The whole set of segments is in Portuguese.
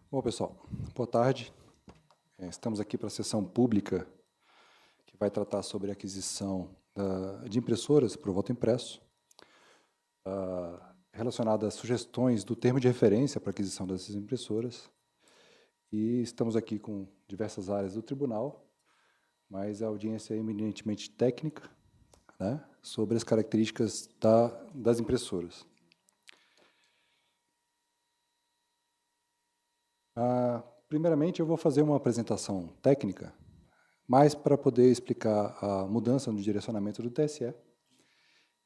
Bom, pessoal, boa tarde. Estamos aqui para a sessão pública que vai tratar sobre a aquisição de impressoras para o voto impresso, relacionada às sugestões do termo de referência para a aquisição dessas impressoras. E estamos aqui com diversas áreas do tribunal, mas a audiência é eminentemente técnica, né, sobre as características das impressoras. Primeiramente, eu vou fazer uma apresentação técnica, mais para poder explicar a mudança no direcionamento do TSE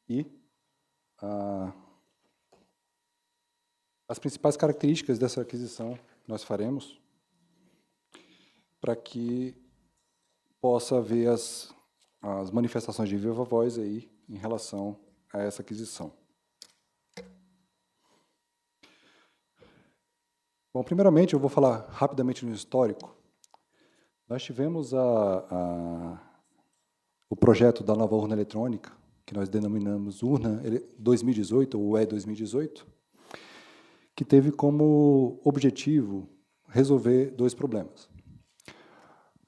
e as principais características dessa aquisição nós faremos para que possa haver as manifestações de viva voz aí em relação a essa aquisição. Bom, primeiramente, eu vou falar rapidamente no histórico. Nós tivemos o projeto da nova urna eletrônica, que nós denominamos Urna 2018, ou UE 2018, que teve como objetivo resolver dois problemas,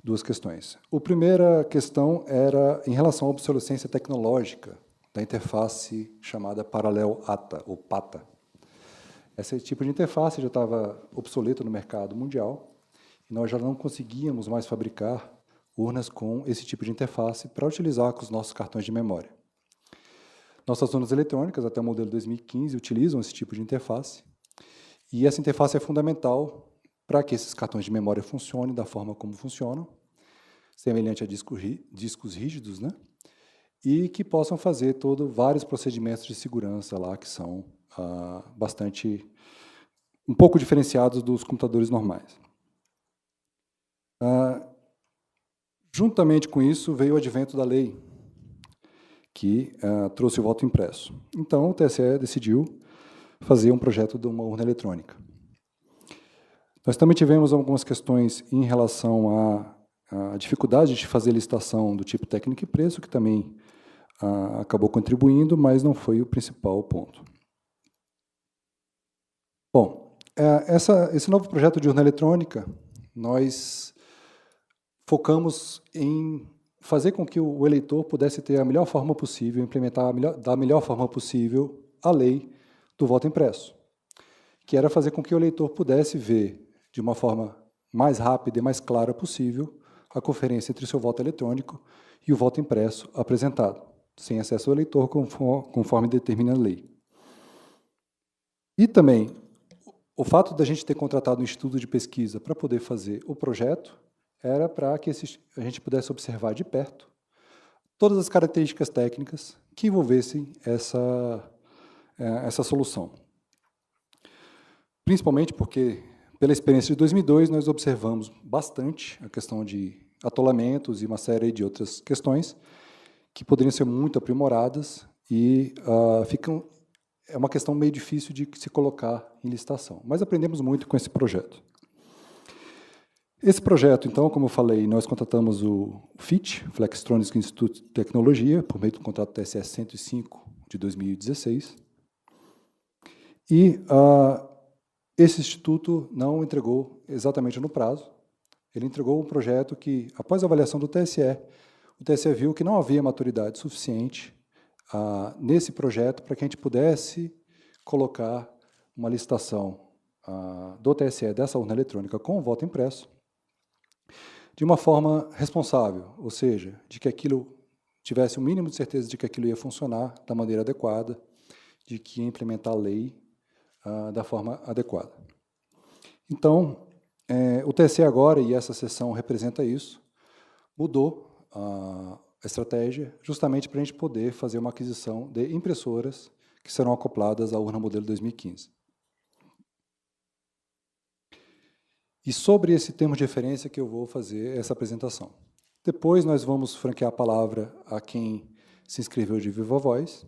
duas questões. A primeira questão era em relação à obsolescência tecnológica da interface chamada Parallel ATA, ou PATA. Esse tipo de interface já estava obsoleto no mercado mundial, e nós já não conseguíamos mais fabricar urnas com esse tipo de interface para utilizar com os nossos cartões de memória. Nossas urnas eletrônicas, até o modelo 2015, utilizam esse tipo de interface, e essa interface é fundamental para que esses cartões de memória funcionem da forma como funcionam, semelhante a discos rígidos, né? E que possam fazer vários procedimentos de segurança lá que são um pouco diferenciados dos computadores normais. Juntamente com isso, veio o advento da lei, que trouxe o voto impresso. Então, o TSE decidiu fazer um projeto de uma urna eletrônica. Nós também tivemos algumas questões em relação à dificuldade de fazer licitação do tipo técnico e preço, que também acabou contribuindo, mas não foi o principal ponto. Bom, esse novo projeto de urna eletrônica, nós focamos em fazer com que o eleitor pudesse ter a melhor forma possível, implementar da melhor forma possível a lei do voto impresso, que era fazer com que o eleitor pudesse ver de uma forma mais rápida e mais clara possível a conferência entre o seu voto eletrônico e o voto impresso apresentado, sem acesso ao eleitor, conforme determina a lei. E também, o fato da gente ter contratado um instituto de pesquisa para poder fazer o projeto era para que a gente pudesse observar de perto todas as características técnicas que envolvessem essa solução. Principalmente porque, pela experiência de 2002, nós observamos bastante a questão de atolamentos e uma série de outras questões que poderiam ser muito aprimoradas e é uma questão meio difícil de se colocar em licitação. Mas aprendemos muito com esse projeto. Esse projeto, então, como eu falei, nós contratamos o FIT, Flextronics Institute de Tecnologia, por meio do contrato TSE 105 de 2016. E esse instituto não entregou exatamente no prazo. Ele entregou um projeto que, após a avaliação do TSE, o TSE viu que não havia maturidade suficiente nesse projeto para que a gente pudesse colocar uma licitação do TSE dessa urna eletrônica com o voto impresso de uma forma responsável, ou seja, de que aquilo tivesse o mínimo de certeza de que aquilo ia funcionar da maneira adequada, de que ia implementar a lei da forma adequada. Então, o TSE agora, e essa sessão representa isso, mudou a estratégia justamente para a gente poder fazer uma aquisição de impressoras que serão acopladas à urna modelo 2015. E sobre esse termo de referência que eu vou fazer essa apresentação. Depois nós vamos franquear a palavra a quem se inscreveu de viva voz.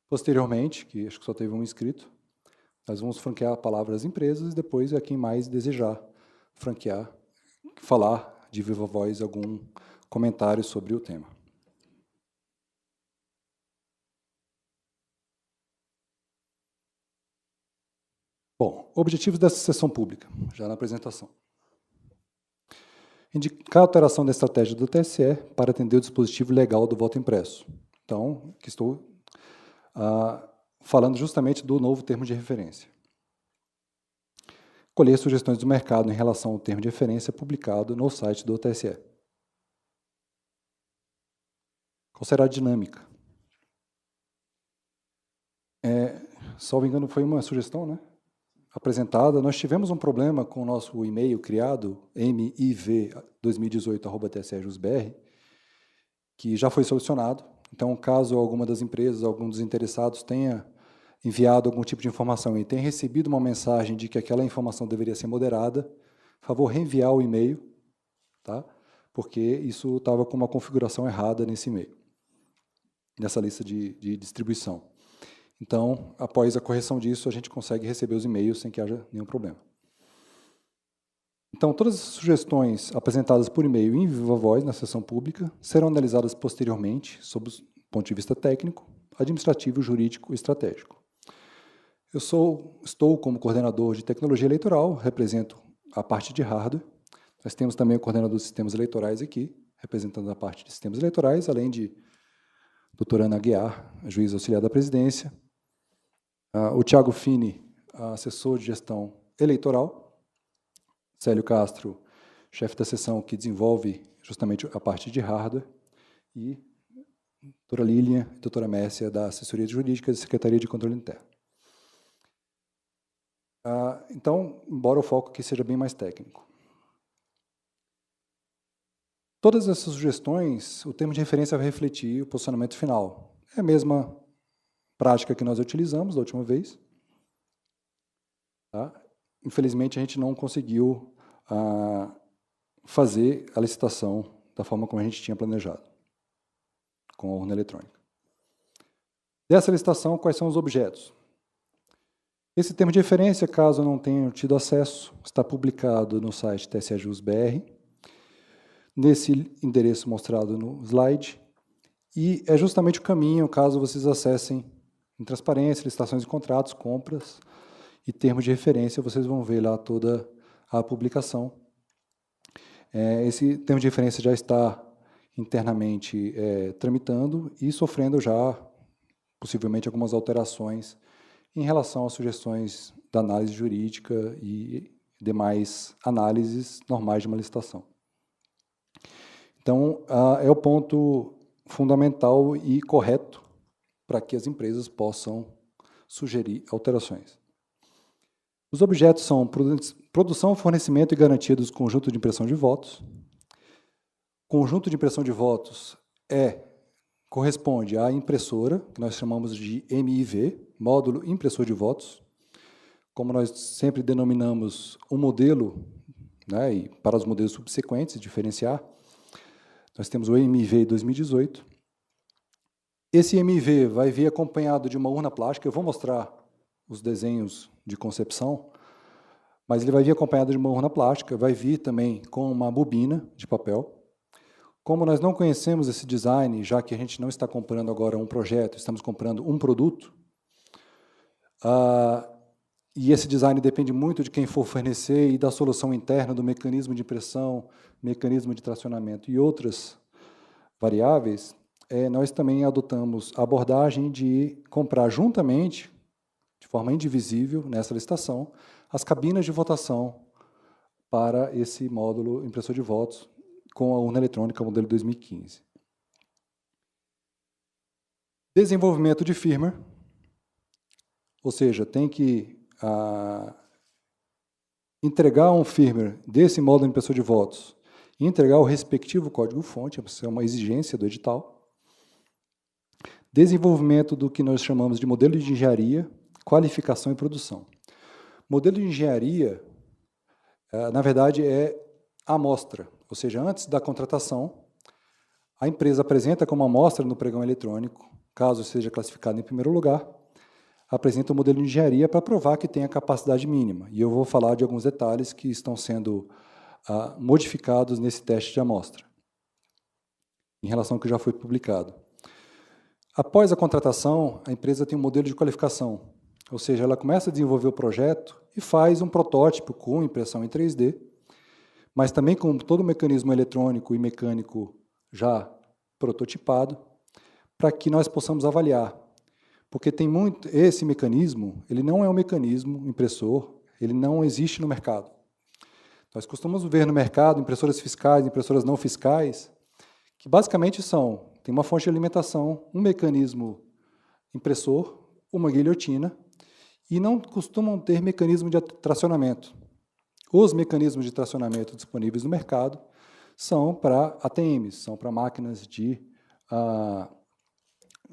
Posteriormente, que acho que só teve um inscrito, nós vamos franquear a palavra às empresas e depois a quem mais desejar franquear, falar de viva voz algum comentário sobre o tema. Bom, objetivos dessa sessão pública, já na apresentação. Indicar a alteração da estratégia do TSE para atender o dispositivo legal do voto impresso. Então, que estou falando justamente do novo termo de referência. Colher sugestões do mercado em relação ao termo de referência publicado no site do TSE. Qual será a dinâmica? Salvo engano, foi uma sugestão, né? Apresentada. Nós tivemos um problema com o nosso e-mail criado, miv2018@tsejusbr, que já foi solucionado. Então, caso alguma das empresas, algum dos interessados tenha enviado algum tipo de informação e tenha recebido uma mensagem de que aquela informação deveria ser moderada, por favor, reenviar o e-mail, tá? Porque isso estava com uma configuração errada nesse e-mail, nessa lista de distribuição. Então, após a correção disso, a gente consegue receber os e-mails sem que haja nenhum problema. Então, todas as sugestões apresentadas por e-mail em viva voz na sessão pública serão analisadas posteriormente sob o ponto de vista técnico, administrativo, jurídico e estratégico. Eu estou como coordenador de tecnologia eleitoral, represento a parte de hardware. Nós temos também o coordenador de sistemas eleitorais aqui, representando a parte de sistemas eleitorais, além de doutora Ana Aguiar, juiz auxiliar da presidência, o Thiago Fini, assessor de gestão eleitoral, Célio Castro, chefe da seção que desenvolve justamente a parte de hardware, e doutora Lilian e doutora Mércia, da assessoria jurídica e Secretaria de Controle Interno. Então, embora o foco aqui seja bem mais técnico. Todas essas sugestões, o termo de referência vai refletir o posicionamento final. É a mesma prática que nós utilizamos da última vez. Tá? Infelizmente, a gente não conseguiu fazer a licitação da forma como a gente tinha planejado, com a urna eletrônica. Dessa licitação, quais são os objetos? Esse termo de referência, caso não tenham tido acesso, está publicado no site TSE-JUS-BR, nesse endereço mostrado no slide, e é justamente o caminho, caso vocês acessem em transparência, licitações de contratos, compras e termos de referência, vocês vão ver lá toda a publicação. Esse termo de referência já está internamente tramitando e sofrendo já, possivelmente, algumas alterações em relação às sugestões da análise jurídica e demais análises normais de uma licitação. Então, é o ponto fundamental e correto para que as empresas possam sugerir alterações. Os objetos são produção, fornecimento e garantia dos conjuntos de impressão de votos. Conjunto de impressão de votos corresponde à impressora, que nós chamamos de MIV, módulo impressor de votos. Como nós sempre denominamos um modelo, né, e para os modelos subsequentes, diferenciar, nós temos o MIV 2018. Esse MIV vai vir acompanhado de uma urna plástica. Eu vou mostrar os desenhos de concepção, mas ele vai vir acompanhado de uma urna plástica, vai vir também com uma bobina de papel. Como nós não conhecemos esse design, já que a gente não está comprando agora um projeto, estamos comprando um produto, e esse design depende muito de quem for fornecer e da solução interna do mecanismo de impressão, mecanismo de tracionamento e outras variáveis, nós também adotamos a abordagem de comprar juntamente, de forma indivisível, nessa licitação, as cabinas de votação para esse módulo impressor de votos com a urna eletrônica modelo 2015. Desenvolvimento de firmware, ou seja, tem que entregar um firmware desse módulo impressor de votos e entregar o respectivo código-fonte, isso é uma exigência do edital. Desenvolvimento do que nós chamamos de modelo de engenharia, qualificação e produção. Modelo de engenharia, na verdade, é a amostra, ou seja, antes da contratação, a empresa apresenta como amostra no pregão eletrônico, caso seja classificado em primeiro lugar, apresenta o modelo de engenharia para provar que tem a capacidade mínima. E eu vou falar de alguns detalhes que estão sendo modificados nesse teste de amostra, em relação ao que já foi publicado. Após a contratação, a empresa tem um modelo de qualificação, ou seja, ela começa a desenvolver o projeto e faz um protótipo com impressão em 3D, mas também com todo o mecanismo eletrônico e mecânico já prototipado, para que nós possamos avaliar. Porque tem muito, esse mecanismo, ele não é um mecanismo impressor, ele não existe no mercado. Nós costumamos ver no mercado impressoras fiscais, impressoras não fiscais, que basicamente tem uma fonte de alimentação, um mecanismo impressor, uma guilhotina, e não costumam ter mecanismo de tracionamento. Os mecanismos de tracionamento disponíveis no mercado são para ATMs, são para máquinas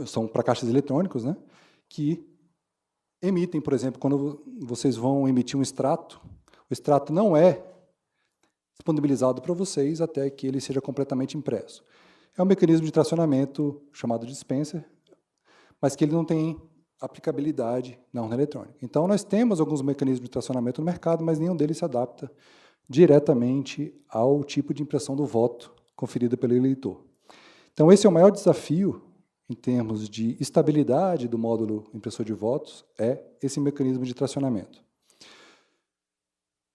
são para caixas eletrônicos, né, que emitem, por exemplo, quando vocês vão emitir um extrato, o extrato não é disponibilizado para vocês até que ele seja completamente impresso. É um mecanismo de tracionamento chamado dispenser, mas que ele não tem aplicabilidade na urna eletrônica. Então, nós temos alguns mecanismos de tracionamento no mercado, mas nenhum deles se adapta diretamente ao tipo de impressão do voto conferido pelo eleitor. Então, esse é o maior desafio em termos de estabilidade do módulo impressor de votos, é esse mecanismo de tracionamento.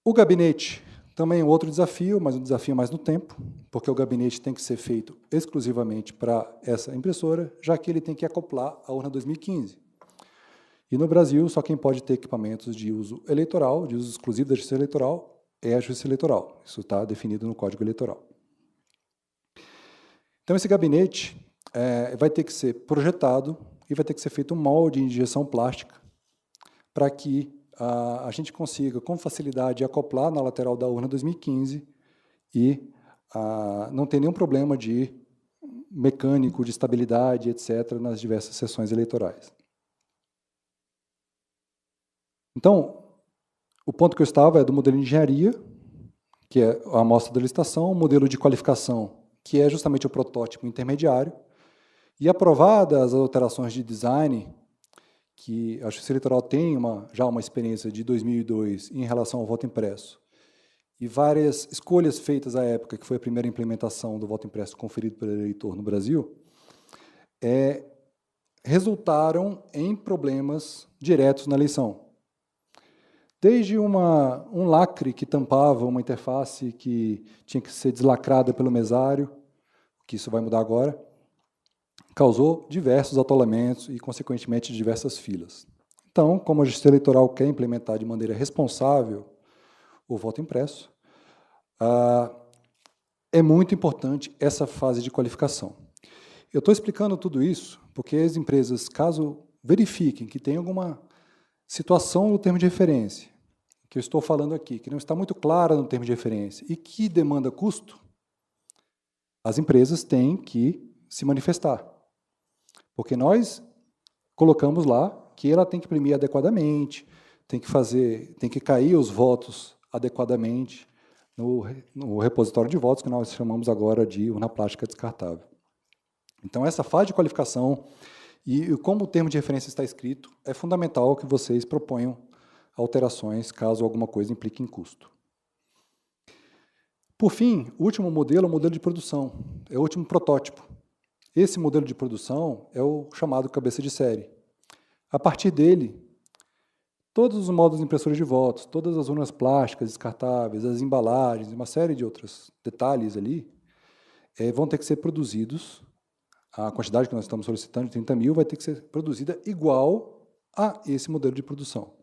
O gabinete também é outro desafio, mas um desafio mais no tempo, porque o gabinete tem que ser feito exclusivamente para essa impressora, já que ele tem que acoplar a urna 2015. E no Brasil, só quem pode ter equipamentos de uso eleitoral, de uso exclusivo da Justiça Eleitoral, é a Justiça Eleitoral. Isso está definido no Código Eleitoral. Então, esse gabinete vai ter que ser projetado e vai ter que ser feito um molde de injeção plástica para que a gente consiga, com facilidade, acoplar na lateral da urna 2015 e não ter nenhum problema de mecânico, de estabilidade, etc., nas diversas sessões eleitorais. Então, o ponto que eu estava é do modelo de engenharia, que é a amostra da licitação, o modelo de qualificação, que é justamente o protótipo intermediário, e aprovadas as alterações de design, que a Justiça Eleitoral tem já uma experiência de 2002 em relação ao voto impresso, e várias escolhas feitas à época, que foi a primeira implementação do voto impresso conferido pelo eleitor no Brasil, resultaram em problemas diretos na eleição. Desde um lacre que tampava uma interface que tinha que ser deslacrada pelo mesário, que isso vai mudar agora, causou diversos atolamentos e, consequentemente, diversas filas. Então, como a Justiça Eleitoral quer implementar de maneira responsável o voto impresso, é muito importante essa fase de qualificação. Eu estou explicando tudo isso porque as empresas, caso verifiquem que tem alguma situação no termo de referência, que eu estou falando aqui, que não está muito clara no termo de referência e que demanda custo, as empresas têm que se manifestar. Porque nós colocamos lá que ela tem que imprimir adequadamente, tem que cair os votos adequadamente no repositório de votos, que nós chamamos agora de urna plástica descartável. Então, essa fase de qualificação e como o termo de referência está escrito, é fundamental que vocês proponham alterações, caso alguma coisa implique em custo. Por fim, o último modelo é o modelo de produção, é o último protótipo. Esse modelo de produção é o chamado cabeça de série. A partir dele, todos os módulos de impressora de votos, todas as urnas plásticas descartáveis, as embalagens, uma série de outros detalhes ali, vão ter que ser produzidos. A quantidade que nós estamos solicitando, de 30 mil, vai ter que ser produzida igual a esse modelo de produção.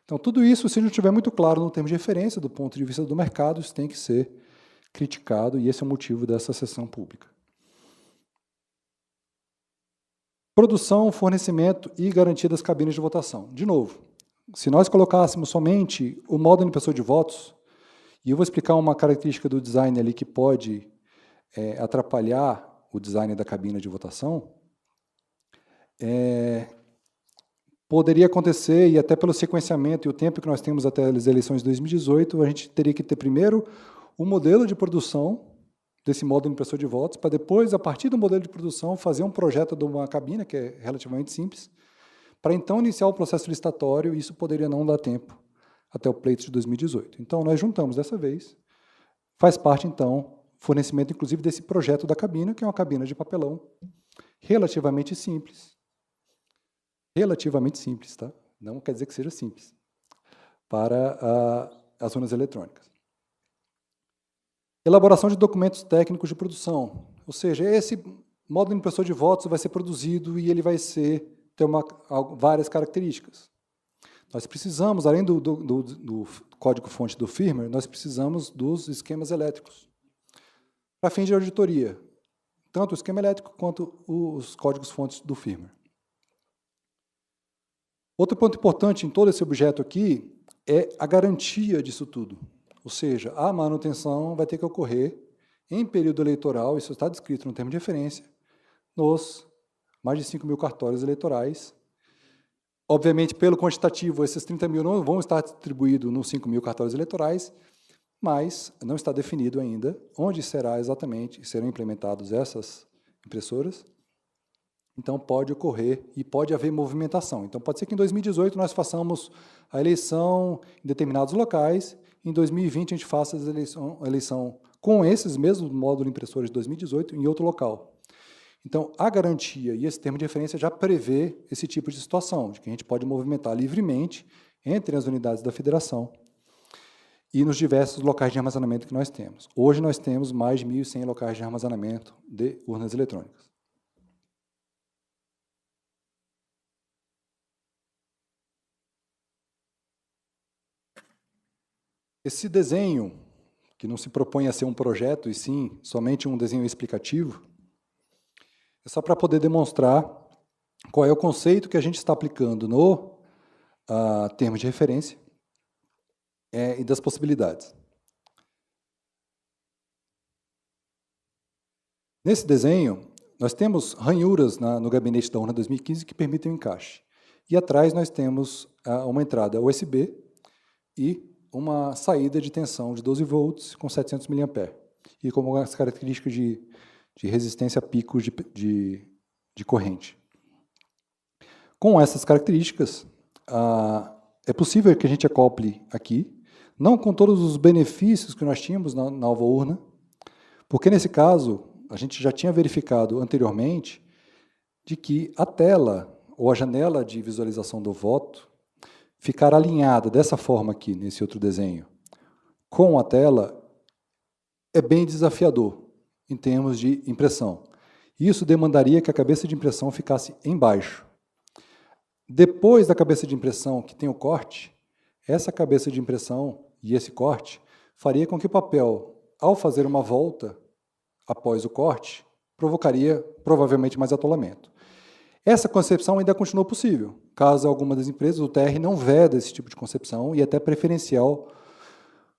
Então, tudo isso, se não estiver muito claro no termo de referência, do ponto de vista do mercado, isso tem que ser criticado, e esse é o motivo dessa sessão pública. Produção, fornecimento e garantia das cabines de votação. De novo, se nós colocássemos somente o módulo impressor de votos, e eu vou explicar uma característica do design ali que pode atrapalhar o design da cabine de votação, poderia acontecer, e até pelo sequenciamento e o tempo que nós temos até as eleições de 2018, a gente teria que ter primeiro o modelo de produção desse módulo impressor de votos, para depois, a partir do modelo de produção, fazer um projeto de uma cabine, que é relativamente simples, para então iniciar o processo licitatório, e isso poderia não dar tempo até o pleito de 2018. Então, nós juntamos dessa vez, faz parte, então, fornecimento, inclusive, desse projeto da cabine, que é uma cabine de papelão relativamente simples, relativamente simples, tá? Não quer dizer que seja simples, para as urnas eletrônicas. Elaboração de documentos técnicos de produção, ou seja, esse módulo impressor de votos vai ser produzido e ele vai ter várias características. Nós precisamos, além do código-fonte do firmware, nós precisamos dos esquemas elétricos, para fins de auditoria, tanto o esquema elétrico quanto os códigos-fontes do firmware. Outro ponto importante em todo esse objeto aqui é a garantia disso tudo. Ou seja, a manutenção vai ter que ocorrer em período eleitoral, isso está descrito no termo de referência, nos mais de 5.000 cartórios eleitorais. Obviamente, pelo quantitativo, esses 30.000 não vão estar distribuídos nos 5.000 cartórios eleitorais, mas não está definido ainda onde serão implementadas essas impressoras. Então, pode ocorrer e pode haver movimentação. Então, pode ser que em 2018 nós façamos a eleição em determinados locais, em 2020 a gente faça a eleição com esses mesmos módulos impressores de 2018 em outro local. Então, a garantia e esse termo de referência já prevê esse tipo de situação, de que a gente pode movimentar livremente entre as unidades da federação e nos diversos locais de armazenamento que nós temos. Hoje nós temos mais de 1.100 locais de armazenamento de urnas eletrônicas. Esse desenho, que não se propõe a ser um projeto, e sim somente um desenho explicativo, é só para poder demonstrar qual é o conceito que a gente está aplicando no termo de referência e das possibilidades. Nesse desenho, nós temos ranhuras no gabinete da urna 2015 que permitem o encaixe. E atrás nós temos uma entrada USB e uma saída de tensão de 12 volts com 700 mA, e com as características de resistência a picos de corrente. Com essas características, é possível que a gente acople aqui, não com todos os benefícios que nós tínhamos na nova urna, porque nesse caso, a gente já tinha verificado anteriormente de que a tela ou a janela de visualização do voto ficar alinhada dessa forma aqui, nesse outro desenho, com a tela, é bem desafiador em termos de impressão. Isso demandaria que a cabeça de impressão ficasse embaixo. Depois da cabeça de impressão que tem o corte, essa cabeça de impressão e esse corte faria com que o papel, ao fazer uma volta após o corte, provocaria provavelmente mais atolamento. Essa concepção ainda continua possível, caso alguma das empresas, o TR não veda esse tipo de concepção e até preferencial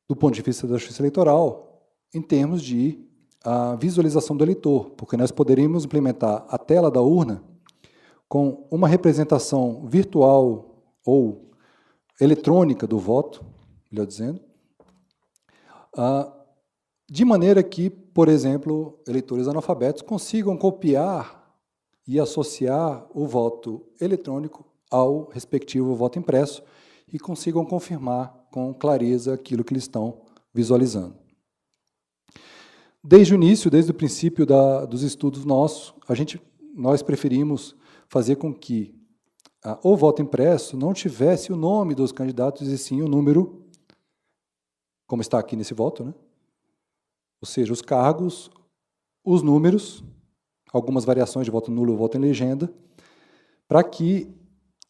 do ponto de vista da justiça eleitoral, em termos de visualização do eleitor, porque nós poderíamos implementar a tela da urna com uma representação virtual ou eletrônica do voto, melhor dizendo, de maneira que, por exemplo, eleitores analfabetos consigam copiar e associar o voto eletrônico ao respectivo voto impresso e consigam confirmar com clareza aquilo que eles estão visualizando. Desde o início, desde o princípio dos estudos nossos, nós preferimos fazer com que o voto impresso não tivesse o nome dos candidatos e sim o número, como está aqui nesse voto, né? Ou seja, os cargos, os números, algumas variações de voto nulo ou voto em legenda, para que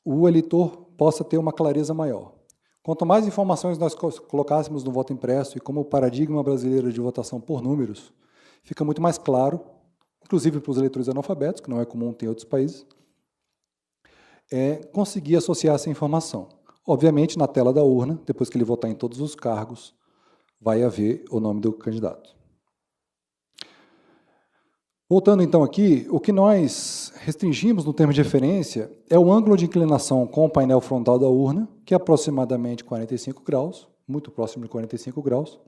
o eleitor possa ter uma clareza maior. Quanto mais informações nós colocássemos no voto impresso e como o paradigma brasileiro de votação por números, fica muito mais claro, inclusive para os eleitores analfabetos, que não é comum ter em outros países, conseguir associar essa informação. Obviamente, na tela da urna, depois que ele votar em todos os cargos, vai haver o nome do candidato. Voltando então aqui, o que nós restringimos no termo de referência é o ângulo de inclinação com o painel frontal da urna, que é aproximadamente 45 graus, muito próximo de 45 graus,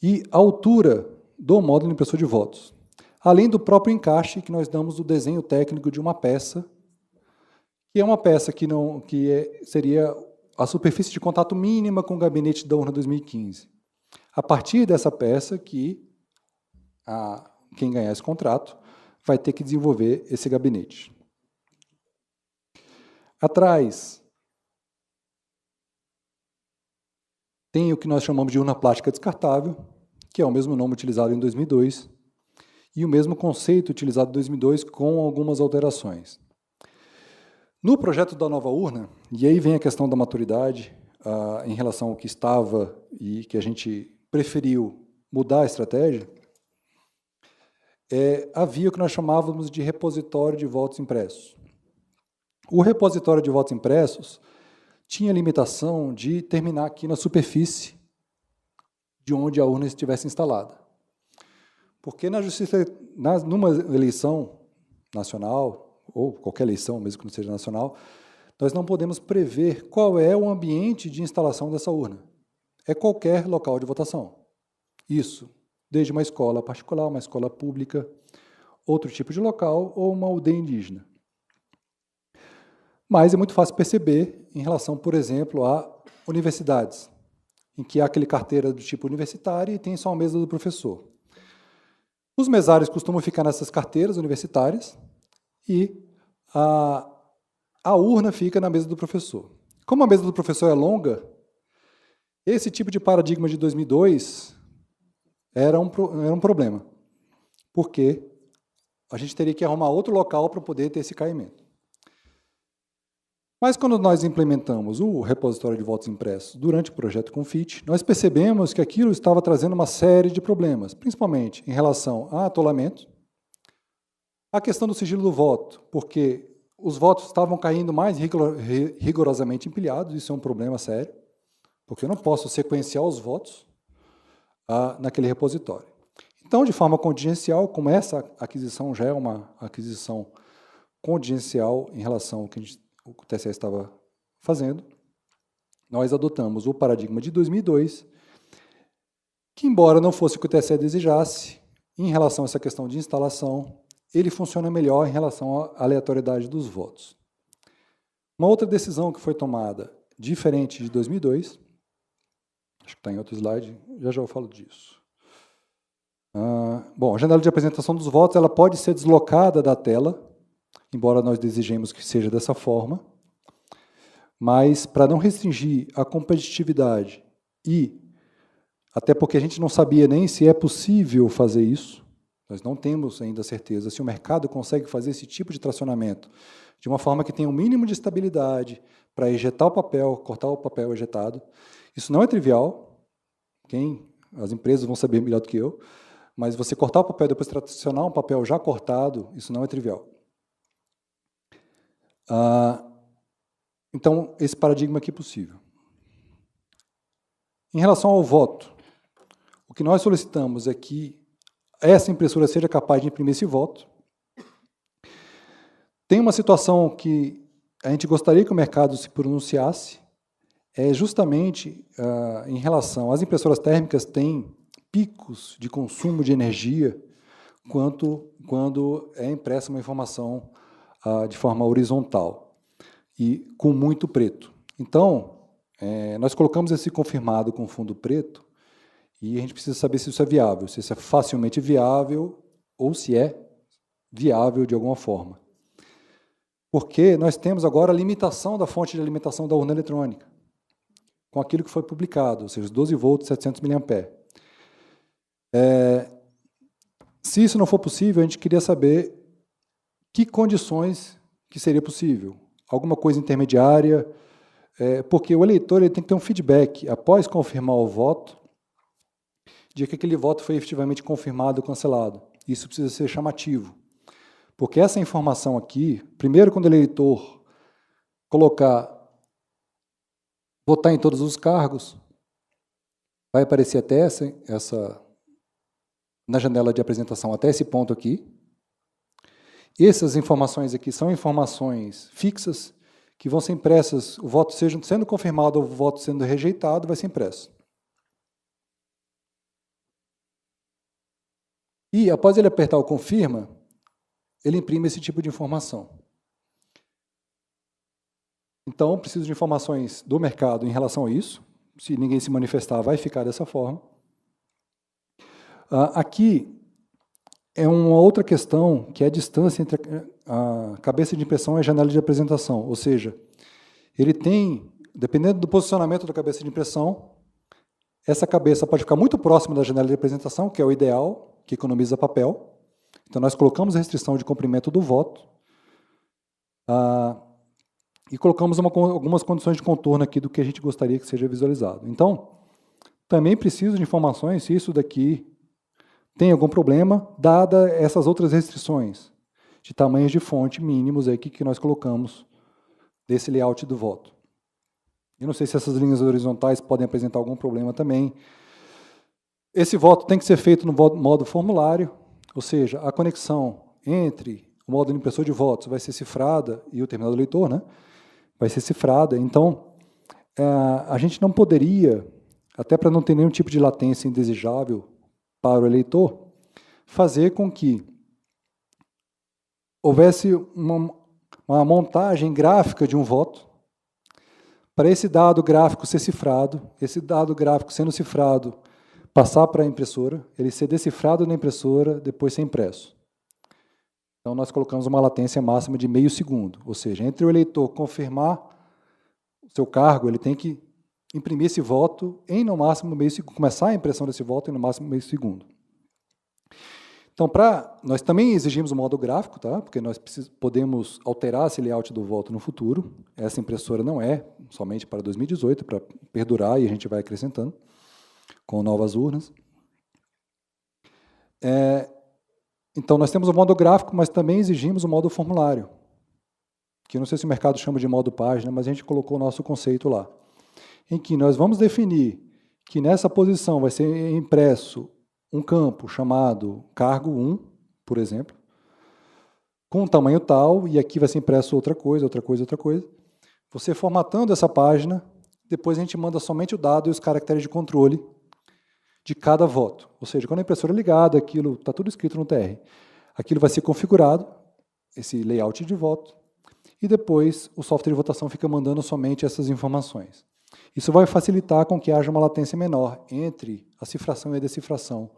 e a altura do módulo impressor de votos, além do próprio encaixe que nós damos do desenho técnico de uma peça, que é uma peça seria a superfície de contato mínima com o gabinete da urna 2015. A partir dessa peça que quem ganhar esse contrato vai ter que desenvolver esse gabinete. Atrás tem o que nós chamamos de urna plástica descartável, que é o mesmo nome utilizado em 2002, e o mesmo conceito utilizado em 2002 com algumas alterações. No projeto da nova urna, e aí vem a questão da maturidade, em relação ao que estava e que a gente preferiu mudar a estratégia, havia o que nós chamávamos de repositório de votos impressos. O repositório de votos impressos tinha limitação de terminar aqui na superfície de onde a urna estivesse instalada. Porque na justiça, numa eleição nacional, ou qualquer eleição, mesmo que não seja nacional, nós não podemos prever qual é o ambiente de instalação dessa urna. É qualquer local de votação. Isso, desde uma escola particular, uma escola pública, outro tipo de local ou uma aldeia indígena. Mas é muito fácil perceber em relação, por exemplo, a universidades, em que há aquele carteira do tipo universitário e tem só a mesa do professor. Os mesários costumam ficar nessas carteiras universitárias e a urna fica na mesa do professor. Como a mesa do professor é longa, esse tipo de paradigma de 2002 era um problema, porque a gente teria que arrumar outro local para poder ter esse caimento. Mas quando nós implementamos o repositório de votos impressos durante o projeto Confit, nós percebemos que aquilo estava trazendo uma série de problemas, principalmente em relação a atolamento, a questão do sigilo do voto, porque os votos estavam caindo mais rigorosamente empilhados, isso é um problema sério, porque eu não posso sequenciar os votos naquele repositório. Então, de forma contingencial, como essa aquisição já é uma aquisição contingencial em relação ao que o TSE estava fazendo, nós adotamos o paradigma de 2002, que, embora não fosse o que o TSE desejasse, em relação a essa questão de instalação, ele funciona melhor em relação à aleatoriedade dos votos. Uma outra decisão que foi tomada, diferente de 2002, acho que está em outro slide, já eu falo disso. Bom, a janela de apresentação dos votos ela pode ser deslocada da tela, embora nós desejemos que seja dessa forma, mas para não restringir a competitividade e, até porque a gente não sabia nem se é possível fazer isso, nós não temos ainda certeza se o mercado consegue fazer esse tipo de tracionamento de uma forma que tenha um mínimo de estabilidade para ejetar o papel, cortar o papel ejetado. Isso não é trivial, as empresas vão saber melhor do que eu, mas você cortar o papel e depois tracionar um papel já cortado, isso não é trivial. Então, esse paradigma aqui é possível. Em relação ao voto, o que nós solicitamos é que essa impressora seja capaz de imprimir esse voto. Tem uma situação que a gente gostaria que o mercado se pronunciasse, é justamente em relação às impressoras térmicas têm picos de consumo de energia quando é impressa uma informação de forma horizontal e com muito preto. Então, nós colocamos esse confirmado com fundo preto e a gente precisa saber se isso é viável, se isso é facilmente viável ou se é viável de alguma forma. Porque nós temos agora a limitação da fonte de alimentação da urna eletrônica, com aquilo que foi publicado, ou seja, 12 volts, 700 mA. Se isso não for possível, a gente queria saber que condições que seria possível. Alguma coisa intermediária, porque o eleitor ele tem que ter um feedback, após confirmar o voto, de que aquele voto foi efetivamente confirmado ou cancelado. Isso precisa ser chamativo. Porque essa informação aqui, primeiro quando o eleitor votar em todos os cargos, vai aparecer até na janela de apresentação, até esse ponto aqui. Essas informações aqui são informações fixas, que vão ser impressas, o voto sendo confirmado ou o voto sendo rejeitado, vai ser impresso. E, após ele apertar o confirma, ele imprime esse tipo de informação. Então, preciso de informações do mercado em relação a isso. Se ninguém se manifestar, vai ficar dessa forma. Aqui é uma outra questão, que é a distância entre a cabeça de impressão e a janela de apresentação. Ou seja, ele tem, dependendo do posicionamento da cabeça de impressão, essa cabeça pode ficar muito próxima da janela de representação, que é o ideal, que economiza papel. Então, nós colocamos a restrição de comprimento do voto e colocamos algumas condições de contorno aqui do que a gente gostaria que seja visualizado. Então, também preciso de informações se isso daqui tem algum problema, dada essas outras restrições de tamanhos de fonte mínimos aí que nós colocamos desse layout do voto. Eu não sei se essas linhas horizontais podem apresentar algum problema também. Esse voto tem que ser feito no modo formulário, ou seja, a conexão entre o módulo impressor de votos vai ser cifrada e o terminal do leitor, né, vai ser cifrada. Então, a gente não poderia, até para não ter nenhum tipo de latência indesejável para o eleitor, fazer com que houvesse uma montagem gráfica de um voto, para esse dado gráfico ser cifrado, esse dado gráfico sendo cifrado, passar para a impressora, ele ser decifrado na impressora, depois ser impresso. Então, nós colocamos uma latência máxima de meio segundo, ou seja, entre o eleitor confirmar o seu cargo, ele tem que imprimir esse voto em, no máximo, meio segundo, começar a impressão desse voto em, no máximo, meio segundo. Então, nós também exigimos o modo gráfico, tá? Porque nós podemos alterar esse layout do voto no futuro. Essa impressora não é somente para 2018, para perdurar, e a gente vai acrescentando com novas urnas. Então, nós temos o modo gráfico, mas também exigimos o modo formulário, que eu não sei se o mercado chama de modo página, mas a gente colocou o nosso conceito lá, em que nós vamos definir que nessa posição vai ser impresso um campo chamado cargo 1, por exemplo, com um tamanho tal, e aqui vai ser impresso outra coisa, outra coisa, outra coisa. Você formatando essa página, depois a gente manda somente o dado e os caracteres de controle de cada voto. Ou seja, quando a impressora é ligada, aquilo está tudo escrito no TR. Aquilo vai ser configurado, esse layout de voto, e depois o software de votação fica mandando somente essas informações. Isso vai facilitar com que haja uma latência menor entre a cifração e a decifração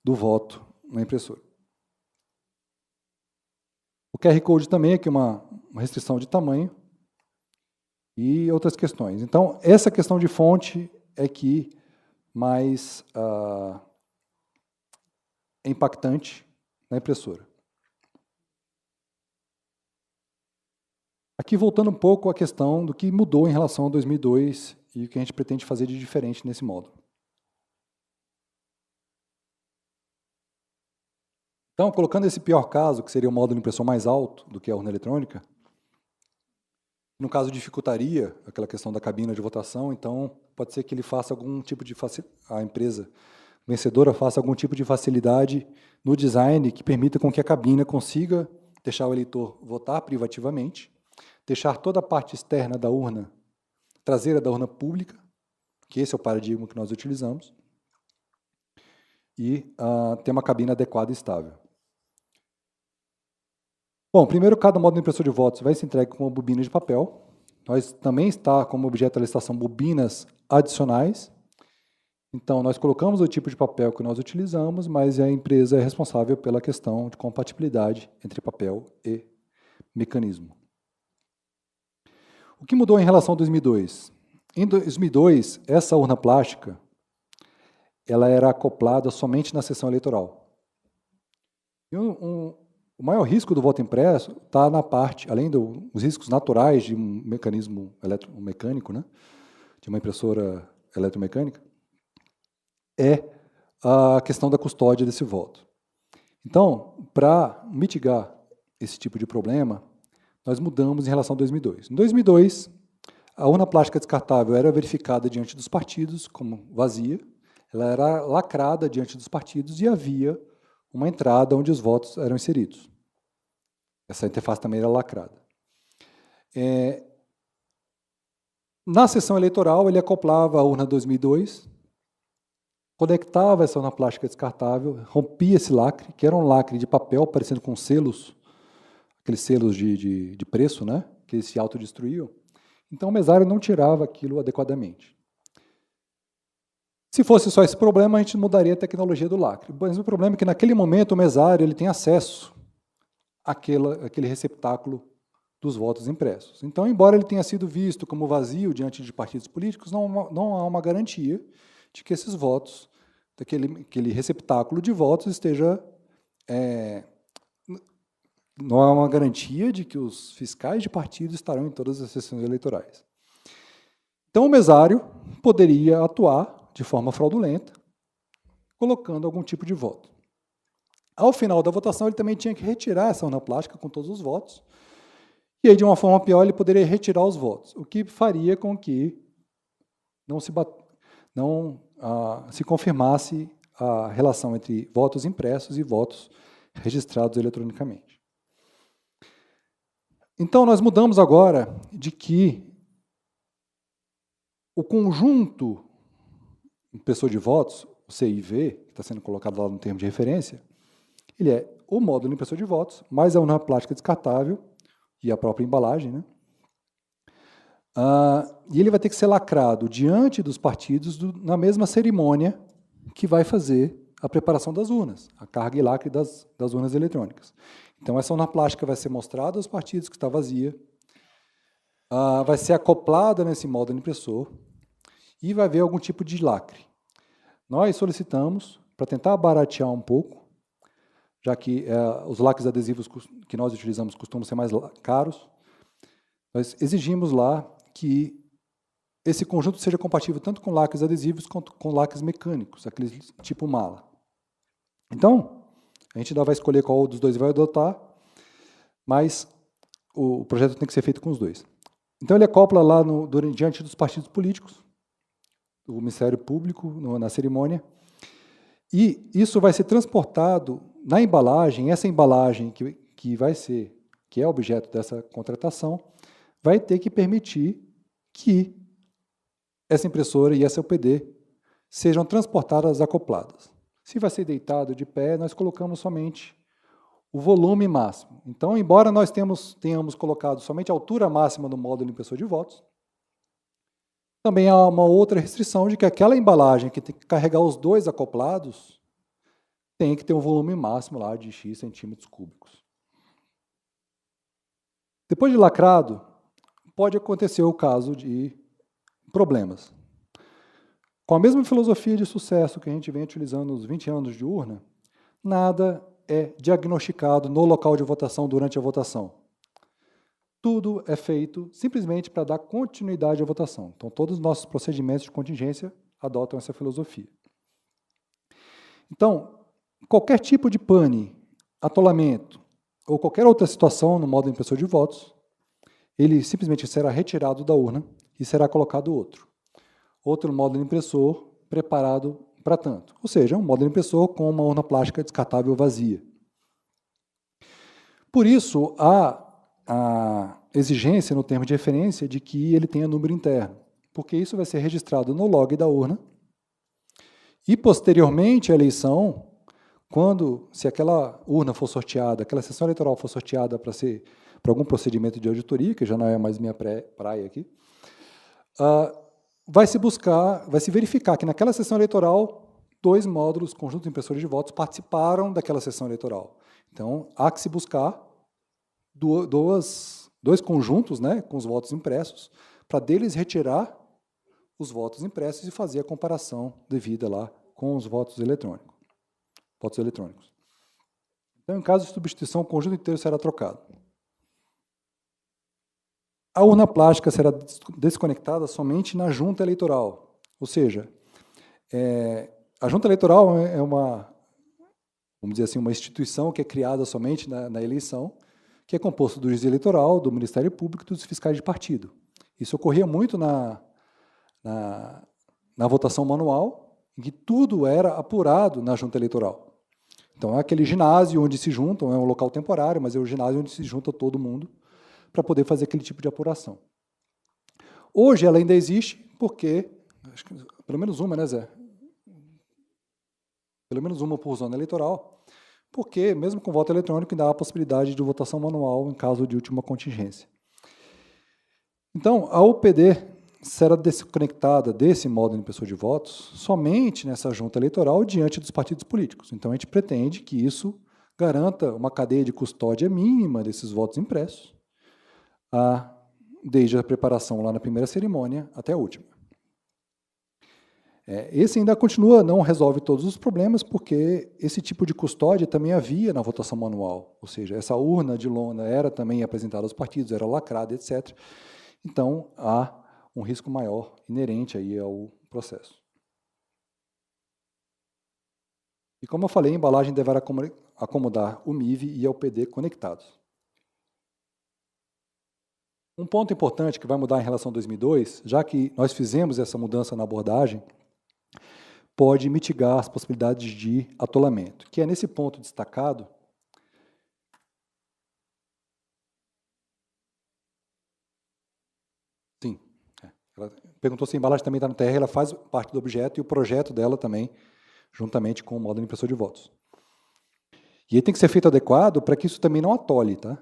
do voto na impressora. O QR Code também é aqui uma restrição de tamanho e outras questões. Então, essa questão de fonte é que mais é impactante na impressora. Aqui, voltando um pouco à questão do que mudou em relação a 2002 e o que a gente pretende fazer de diferente nesse módulo. Então, colocando esse pior caso, que seria o módulo de impressão mais alto do que a urna eletrônica, no caso dificultaria aquela questão da cabina de votação, então pode ser que ele faça algum tipo de a empresa vencedora faça algum tipo de facilidade no design que permita com que a cabina consiga deixar o eleitor votar privativamente, deixar toda a parte externa da urna, traseira da urna pública, que esse é o paradigma que nós utilizamos, e ter uma cabine adequada e estável. Bom, primeiro, cada módulo de impressor de votos vai ser entregue com uma bobina de papel. Nós também está como objeto da licitação bobinas adicionais. Então, nós colocamos o tipo de papel que nós utilizamos, mas a empresa é responsável pela questão de compatibilidade entre papel e mecanismo. O que mudou em relação a 2002? Em 2002, essa urna plástica ela era acoplada somente na sessão eleitoral. E o maior risco do voto impresso está na parte, além dos riscos naturais de um mecanismo eletromecânico, né, de uma impressora eletromecânica, é a questão da custódia desse voto. Então, para mitigar esse tipo de problema, nós mudamos em relação a 2002. Em 2002, a urna plástica descartável era verificada diante dos partidos como vazia, ela era lacrada diante dos partidos e havia uma entrada onde os votos eram inseridos. Essa interface também era lacrada. Na sessão eleitoral, ele acoplava a urna 2002, conectava essa urna plástica descartável, rompia esse lacre, que era um lacre de papel, parecendo com selos, aqueles selos de preço, né, que eles se autodestruíam. Então, o mesário não tirava aquilo adequadamente. Se fosse só esse problema, a gente mudaria a tecnologia do lacre. Mas o problema é que, naquele momento, o mesário ele tem acesso àquele receptáculo dos votos impressos. Então, embora ele tenha sido visto como vazio diante de partidos políticos, não há uma garantia de que esses votos, aquele receptáculo de votos esteja... não há uma garantia de que os fiscais de partido estarão em todas as sessões eleitorais. Então, o mesário poderia atuar de forma fraudulenta, colocando algum tipo de voto. Ao final da votação, ele também tinha que retirar essa urna plástica com todos os votos, e aí, de uma forma pior, ele poderia retirar os votos, o que faria com que não se confirmasse a relação entre votos impressos e votos registrados eletronicamente. Então, nós mudamos agora de que o conjunto impressor de votos, o CIV, que está sendo colocado lá no termo de referência, ele é o módulo impressor de votos, mais a urna plástica descartável e a própria embalagem, né? E ele vai ter que ser lacrado diante dos partidos na mesma cerimônia que vai fazer a preparação das urnas, a carga e lacre das urnas eletrônicas. Então, essa urna plástica vai ser mostrada aos partidos que está vazia, vai ser acoplada nesse módulo impressor e vai haver algum tipo de lacre. Nós solicitamos, para tentar baratear um pouco, já que os lacres adesivos que nós utilizamos costumam ser mais caros, nós exigimos lá que esse conjunto seja compatível tanto com lacres adesivos quanto com lacres mecânicos, aqueles tipo mala. Então, a gente ainda vai escolher qual dos dois vai adotar, mas o projeto tem que ser feito com os dois. Então, ele acopla lá diante dos partidos políticos, do Ministério Público, na cerimônia, e isso vai ser transportado na embalagem. Essa embalagem que é objeto dessa contratação, vai ter que permitir que essa impressora e essa UPD sejam transportadas acopladas. Se vai ser deitado de pé, nós colocamos somente o volume máximo. Então, embora nós tenhamos colocado somente a altura máxima do módulo impressor de votos, também há uma outra restrição de que aquela embalagem que tem que carregar os dois acoplados tem que ter um volume máximo lá de X centímetros cúbicos. Depois de lacrado, pode acontecer o caso de problemas. Com a mesma filosofia de sucesso que a gente vem utilizando nos 20 anos de urna, nada é diagnosticado no local de votação durante a votação. Tudo é feito simplesmente para dar continuidade à votação. Então, todos os nossos procedimentos de contingência adotam essa filosofia. Então, qualquer tipo de pane, atolamento ou qualquer outra situação no módulo impressor de votos, ele simplesmente será retirado da urna e será colocado outro módulo impressor preparado para tanto. Ou seja, um módulo impressor com uma urna plástica descartável vazia. Por isso, há a exigência no termo de referência de que ele tenha número interno, porque isso vai ser registrado no log da urna e, posteriormente à eleição, se aquela urna for sorteada, aquela sessão eleitoral for sorteada para algum procedimento de auditoria, que já não é mais minha praia aqui, vai se verificar que naquela sessão eleitoral, 2 módulos, conjuntos impressores de votos, participaram daquela sessão eleitoral. Então, há que se buscar dois conjuntos, né, com os votos impressos, para deles retirar os votos impressos e fazer a comparação devida lá com os votos eletrônicos. Então, em caso de substituição, o conjunto inteiro será trocado. A urna plástica será desconectada somente na junta eleitoral, ou seja, a junta eleitoral é vamos dizer assim, uma instituição que é criada somente na eleição, que é composto do juiz eleitoral, do Ministério Público e dos fiscais de partido. Isso ocorria muito na votação manual, em que tudo era apurado na junta eleitoral. Então, é aquele ginásio onde se juntam, é um local temporário, mas é o ginásio onde se junta todo mundo para poder fazer aquele tipo de apuração. Hoje ela ainda existe porque, acho que pelo menos uma, né, Zé? Pelo menos uma por zona eleitoral, porque, mesmo com voto eletrônico, ainda há a possibilidade de votação manual em caso de última contingência. Então, a UPD será desconectada desse módulo impressor de votos somente nessa junta eleitoral diante dos partidos políticos. Então, a gente pretende que isso garanta uma cadeia de custódia mínima desses votos impressos, desde a preparação lá na primeira cerimônia até a última. Esse ainda continua, não resolve todos os problemas, porque esse tipo de custódia também havia na votação manual, ou seja, essa urna de lona era também apresentada aos partidos, era lacrada, etc. Então, há um risco maior inerente aí ao processo. E como eu falei, a embalagem deverá acomodar o MIV e o PD conectados. Um ponto importante que vai mudar em relação a 2002, já que nós fizemos essa mudança na abordagem, pode mitigar as possibilidades de atolamento, que é nesse ponto destacado. Sim. Ela perguntou se a embalagem também está no TR, ela faz parte do objeto e o projeto dela também, juntamente com o módulo impressor de votos. E aí tem que ser feito adequado para que isso também não atole, tá?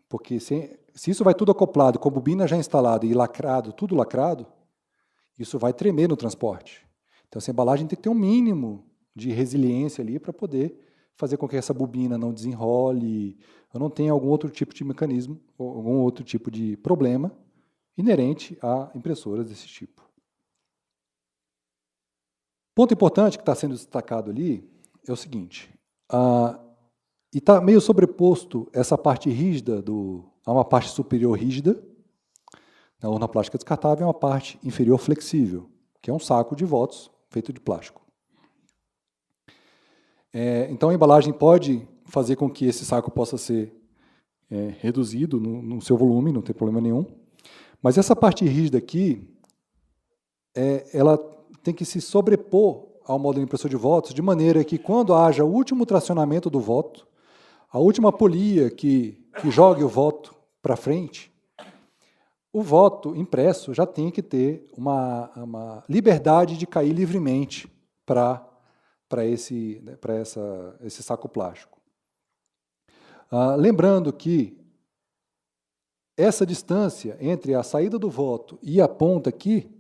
Porque se isso vai tudo acoplado, com a bobina já instalada e lacrado, tudo lacrado, isso vai tremer no transporte. Então, essa embalagem tem que ter um mínimo de resiliência ali para poder fazer com que essa bobina não desenrole, ou não tenha algum outro tipo de mecanismo, ou algum outro tipo de problema inerente a impressoras desse tipo. Ponto importante que está sendo destacado ali é o seguinte, e está meio sobreposto essa parte rígida a uma parte superior rígida, na urna plástica descartável, é uma parte inferior flexível, que é um saco de votos feito de plástico. Então, a embalagem pode fazer com que esse saco possa ser reduzido no seu volume, não tem problema nenhum. Mas essa parte rígida aqui, ela tem que se sobrepor ao módulo impressor de votos, de maneira que, quando haja o último tracionamento do voto, a última polia que jogue o voto para frente, o voto impresso já tem que ter uma liberdade de cair livremente para esse saco plástico. Lembrando que essa distância entre a saída do voto e a ponta aqui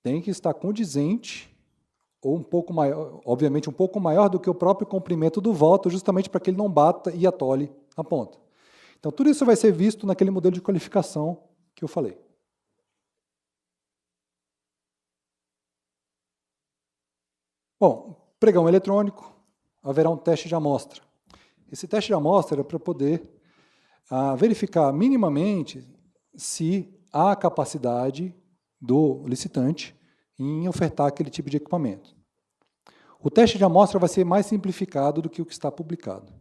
tem que estar condizente, ou um pouco maior, obviamente um pouco maior do que o próprio comprimento do voto, justamente para que ele não bata e atole a ponta. Então, tudo isso vai ser visto naquele modelo de qualificação que eu falei. Bom, pregão eletrônico, haverá um teste de amostra. Esse teste de amostra é para poder verificar minimamente se há capacidade do licitante em ofertar aquele tipo de equipamento. O teste de amostra vai ser mais simplificado do que o que está publicado.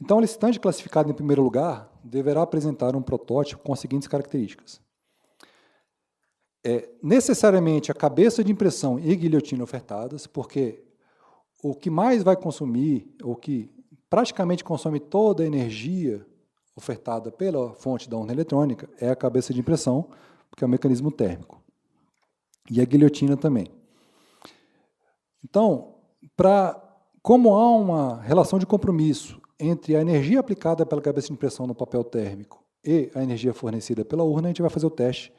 Então, o licitante classificado em primeiro lugar deverá apresentar um protótipo com as seguintes características. Necessariamente a cabeça de impressão e guilhotina ofertadas, porque o que mais vai consumir, o que praticamente consome toda a energia ofertada pela fonte da urna eletrônica, é a cabeça de impressão, porque é um mecanismo térmico. E a guilhotina também. Então, como há uma relação de compromisso entre a energia aplicada pela cabeça de impressão no papel térmico e a energia fornecida pela urna, a gente vai fazer o teste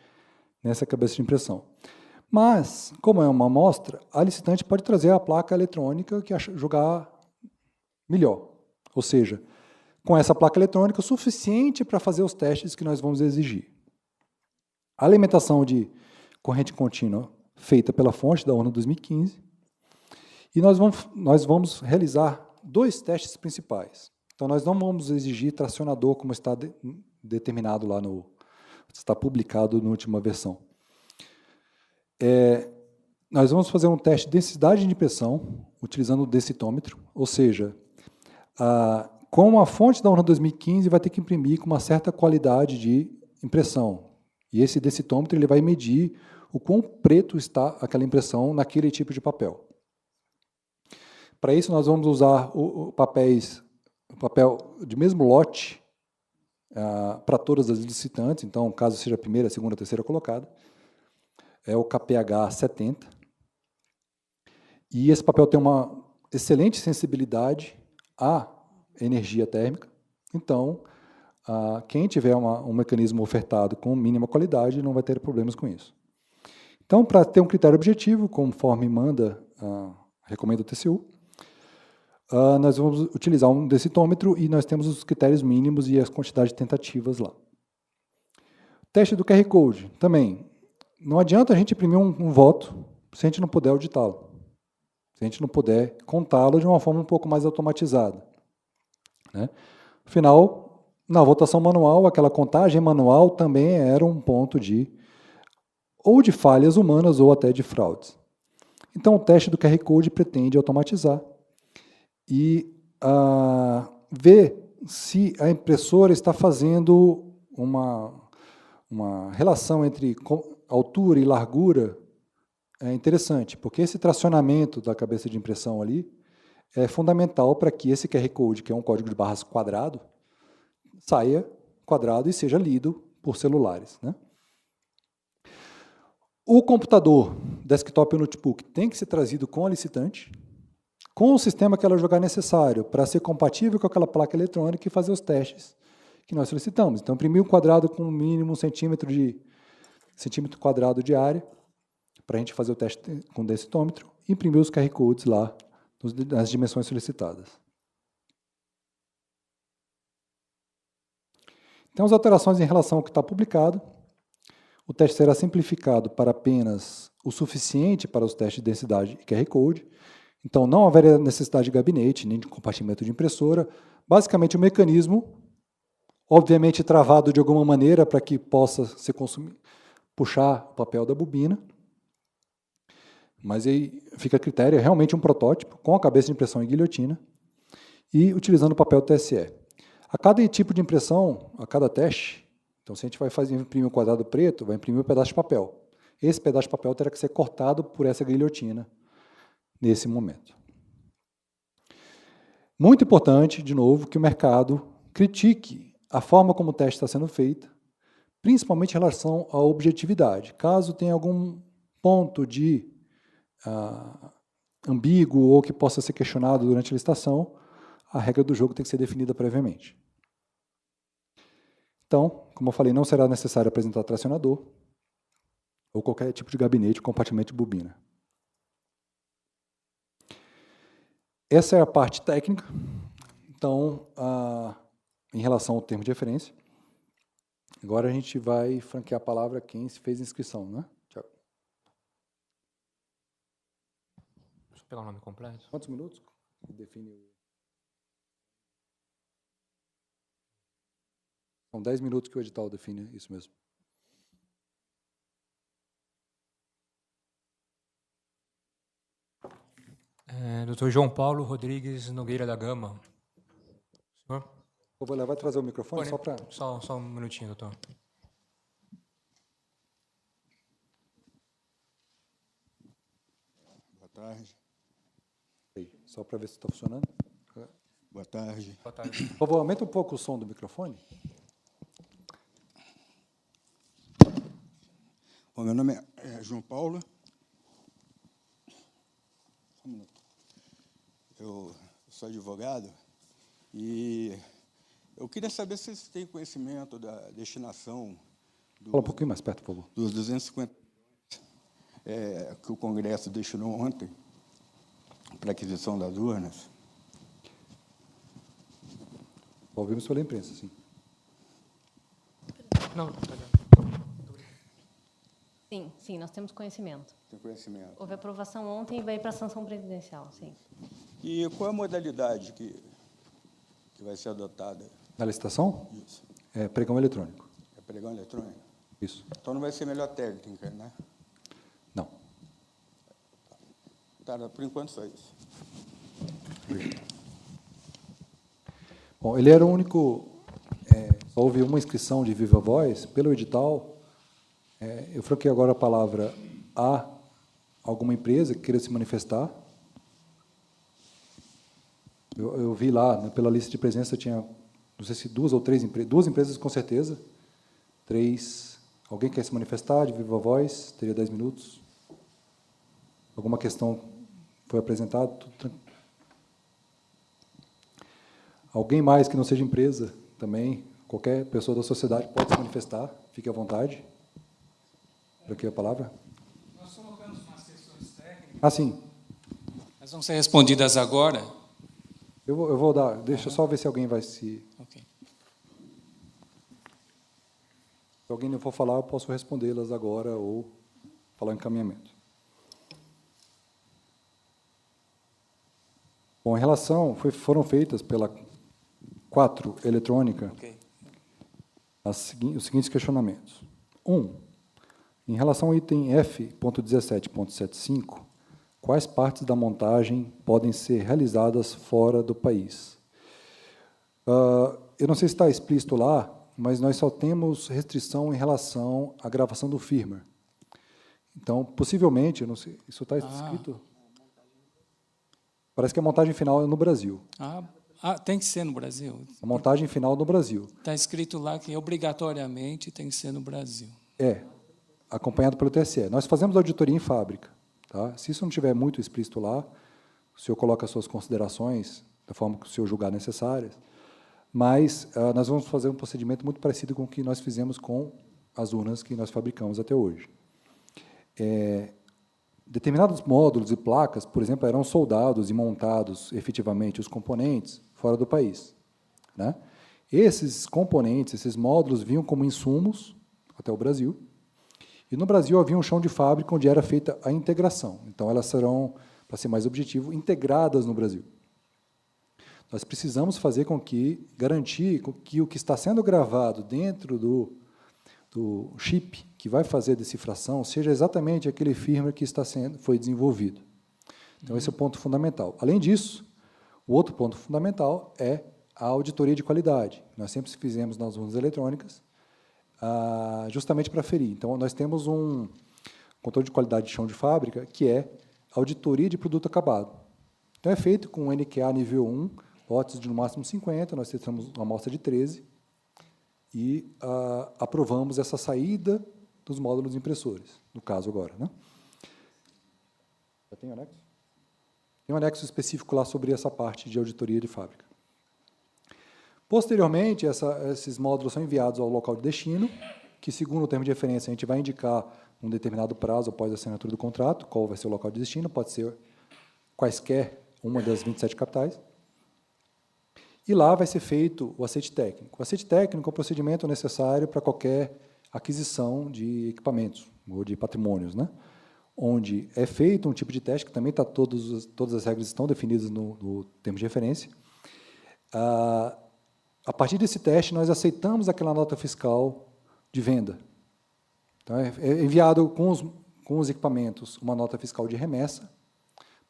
nessa cabeça de impressão. Mas, como é uma amostra, a licitante pode trazer a placa eletrônica que julgar melhor. Ou seja, com essa placa eletrônica, o suficiente para fazer os testes que nós vamos exigir. A alimentação de corrente contínua feita pela fonte da urna 2015. E nós vamos realizar 2 testes principais. Então, nós não vamos exigir tracionador, como está determinado lá está publicado na última versão. Nós vamos fazer um teste de densidade de impressão, utilizando o densitômetro, ou seja, com a fonte da urna 2015 vai ter que imprimir com uma certa qualidade de impressão. E esse densitômetro ele vai medir o quão preto está aquela impressão naquele tipo de papel. Para isso, nós vamos usar o papel de mesmo lote para todas as licitantes, então, caso seja a primeira, a segunda, a terceira colocada, é o KPH 70. E esse papel tem uma excelente sensibilidade à energia térmica, então, quem tiver um mecanismo ofertado com mínima qualidade não vai ter problemas com isso. Então, para ter um critério objetivo, conforme recomenda o TCU, nós vamos utilizar um densitômetro e nós temos os critérios mínimos e as quantidades de tentativas lá. Teste do QR Code, também. Não adianta a gente imprimir um voto se a gente não puder auditá-lo, se a gente não puder contá-lo de uma forma um pouco mais automatizada, né? Afinal, na votação manual, aquela contagem manual também era um ponto ou de falhas humanas ou até de fraudes. Então, o teste do QR Code pretende automatizar e ver se a impressora está fazendo uma relação entre altura e largura interessante, porque esse tracionamento da cabeça de impressão ali é fundamental para que esse QR Code, que é um código de barras quadrado, saia quadrado e seja lido por celulares, né? O computador, desktop ou notebook, tem que ser trazido com a licitante, com o sistema que ela julgar necessário para ser compatível com aquela placa eletrônica e fazer os testes que nós solicitamos. Então, imprimir um quadrado com no mínimo 1 centímetro quadrado de área, para a gente fazer o teste com densitômetro, e imprimir os QR Codes lá nas dimensões solicitadas. Então, as alterações em relação ao que está publicado. O teste será simplificado para apenas o suficiente para os testes de densidade e QR Code. Então, não haverá necessidade de gabinete, nem de compartimento de impressora. Basicamente, o mecanismo, obviamente travado de alguma maneira para que possa ser puxar o papel da bobina. Mas aí fica a critério, é realmente um protótipo, com a cabeça de impressão em guilhotina, e utilizando o papel TSE. A cada tipo de impressão, a cada teste, então se a gente vai imprimir um quadrado preto, vai imprimir um pedaço de papel. Esse pedaço de papel terá que ser cortado por essa guilhotina nesse momento. Muito importante, de novo, que o mercado critique a forma como o teste está sendo feito, principalmente em relação à objetividade. Caso tenha algum ponto de ambíguo ou que possa ser questionado durante a licitação, a regra do jogo tem que ser definida previamente. Então, como eu falei, não será necessário apresentar tracionador ou qualquer tipo de gabinete, compartimento de bobina. Essa é a parte técnica. Então, em relação ao termo de referência, agora a gente vai franquear a palavra a quem se fez inscrição, né? Tchau. Deixa eu pegar o nome completo. Quantos minutos? Define. São 10 minutos que o edital define, isso mesmo. Dr. João Paulo Rodrigues Nogueira da Gama. Senhor? Eu vou levar e trazer o microfone só para... Só um minutinho, doutor. Boa tarde. Só para ver se está funcionando. Boa tarde. Boa tarde. Por favor, aumenta um pouco o som do microfone. Bom, meu nome é João Paulo. Só um minuto. Eu sou advogado e eu queria saber se vocês têm conhecimento da destinação Fala um pouquinho mais perto, por favor. dos 250 que o Congresso destinou ontem para aquisição das urnas. Ouvimos pela imprensa, sim. Não, tá ligado. Sim, nós temos conhecimento. Tem conhecimento. Houve aprovação ontem e vai para a sanção presidencial, sim. E qual é a modalidade que vai ser adotada? Na licitação? Isso. É pregão eletrônico. É pregão eletrônico? Isso. Então não vai ser melhor técnica, né? Não. Tá, por enquanto só isso. Bom, ele era o único... só houve uma inscrição de viva voz pelo edital. Eu franquei agora a palavra a alguma empresa que queira se manifestar. Eu vi lá, né, pela lista de presença, tinha, não sei se 2 ou 3 empresas, 2 empresas com certeza, 3. Alguém quer se manifestar de viva voz? Teria 10 minutos. Alguma questão foi apresentada? Alguém mais que não seja empresa também, qualquer pessoa da sociedade pode se manifestar, fique à vontade. Aqui a palavra. Nós colocamos umas questões técnicas. Sim. Elas vão ser respondidas agora. Eu vou dar, deixa eu só ver se alguém vai se... Ok. Se alguém não for falar, eu posso respondê-las agora ou falar em encaminhamento. Bom, em relação, foram feitas pela 4 eletrônica Ok. os seguintes questionamentos. 1. Em relação ao item F.17.75, quais partes da montagem podem ser realizadas fora do país? Eu não sei se está explícito lá, mas nós só temos restrição em relação à gravação do firmware. Então, possivelmente, eu não sei, isso está escrito? Parece que a montagem final é no Brasil. Tem que ser no Brasil. A montagem final no Brasil. Está escrito lá que obrigatoriamente tem que ser no Brasil. Acompanhado pelo TSE. Nós fazemos auditoria em fábrica. Tá? Se isso não estiver muito explícito lá, o senhor coloca as suas considerações da forma que o senhor julgar necessárias, mas nós vamos fazer um procedimento muito parecido com o que nós fizemos com as urnas que nós fabricamos até hoje. Determinados módulos e placas, por exemplo, eram soldados e montados efetivamente os componentes fora do país, né? Esses componentes, esses módulos vinham como insumos até o Brasil, e no Brasil havia um chão de fábrica onde era feita a integração. Então, elas serão, para ser mais objetivo, integradas no Brasil. Nós precisamos fazer garantir que o que está sendo gravado dentro do chip que vai fazer a decifração seja exatamente aquele firmware que foi desenvolvido. Então, esse é o ponto fundamental. Além disso, o outro ponto fundamental é a auditoria de qualidade. Nós sempre fizemos nas urnas eletrônicas, justamente para aferir. Então, nós temos um controle de qualidade de chão de fábrica, que é auditoria de produto acabado. Então, é feito com NQA nível 1, lotes de no máximo 50, nós testamos uma amostra de 13, e aprovamos essa saída dos módulos impressores, no caso agora, né? Já tem anexo? Tem um anexo específico lá sobre essa parte de auditoria de fábrica. Posteriormente, esses módulos são enviados ao local de destino, que, segundo o termo de referência, a gente vai indicar um determinado prazo após a assinatura do contrato, qual vai ser o local de destino, pode ser quaisquer uma das 27 capitais. E lá vai ser feito o aceite técnico. O aceite técnico é o procedimento necessário para qualquer aquisição de equipamentos ou de patrimônios, né? Onde é feito um tipo de teste, que também todas as regras estão definidas no termo de referência. A partir desse teste, nós aceitamos aquela nota fiscal de venda. Então, é enviado com os equipamentos uma nota fiscal de remessa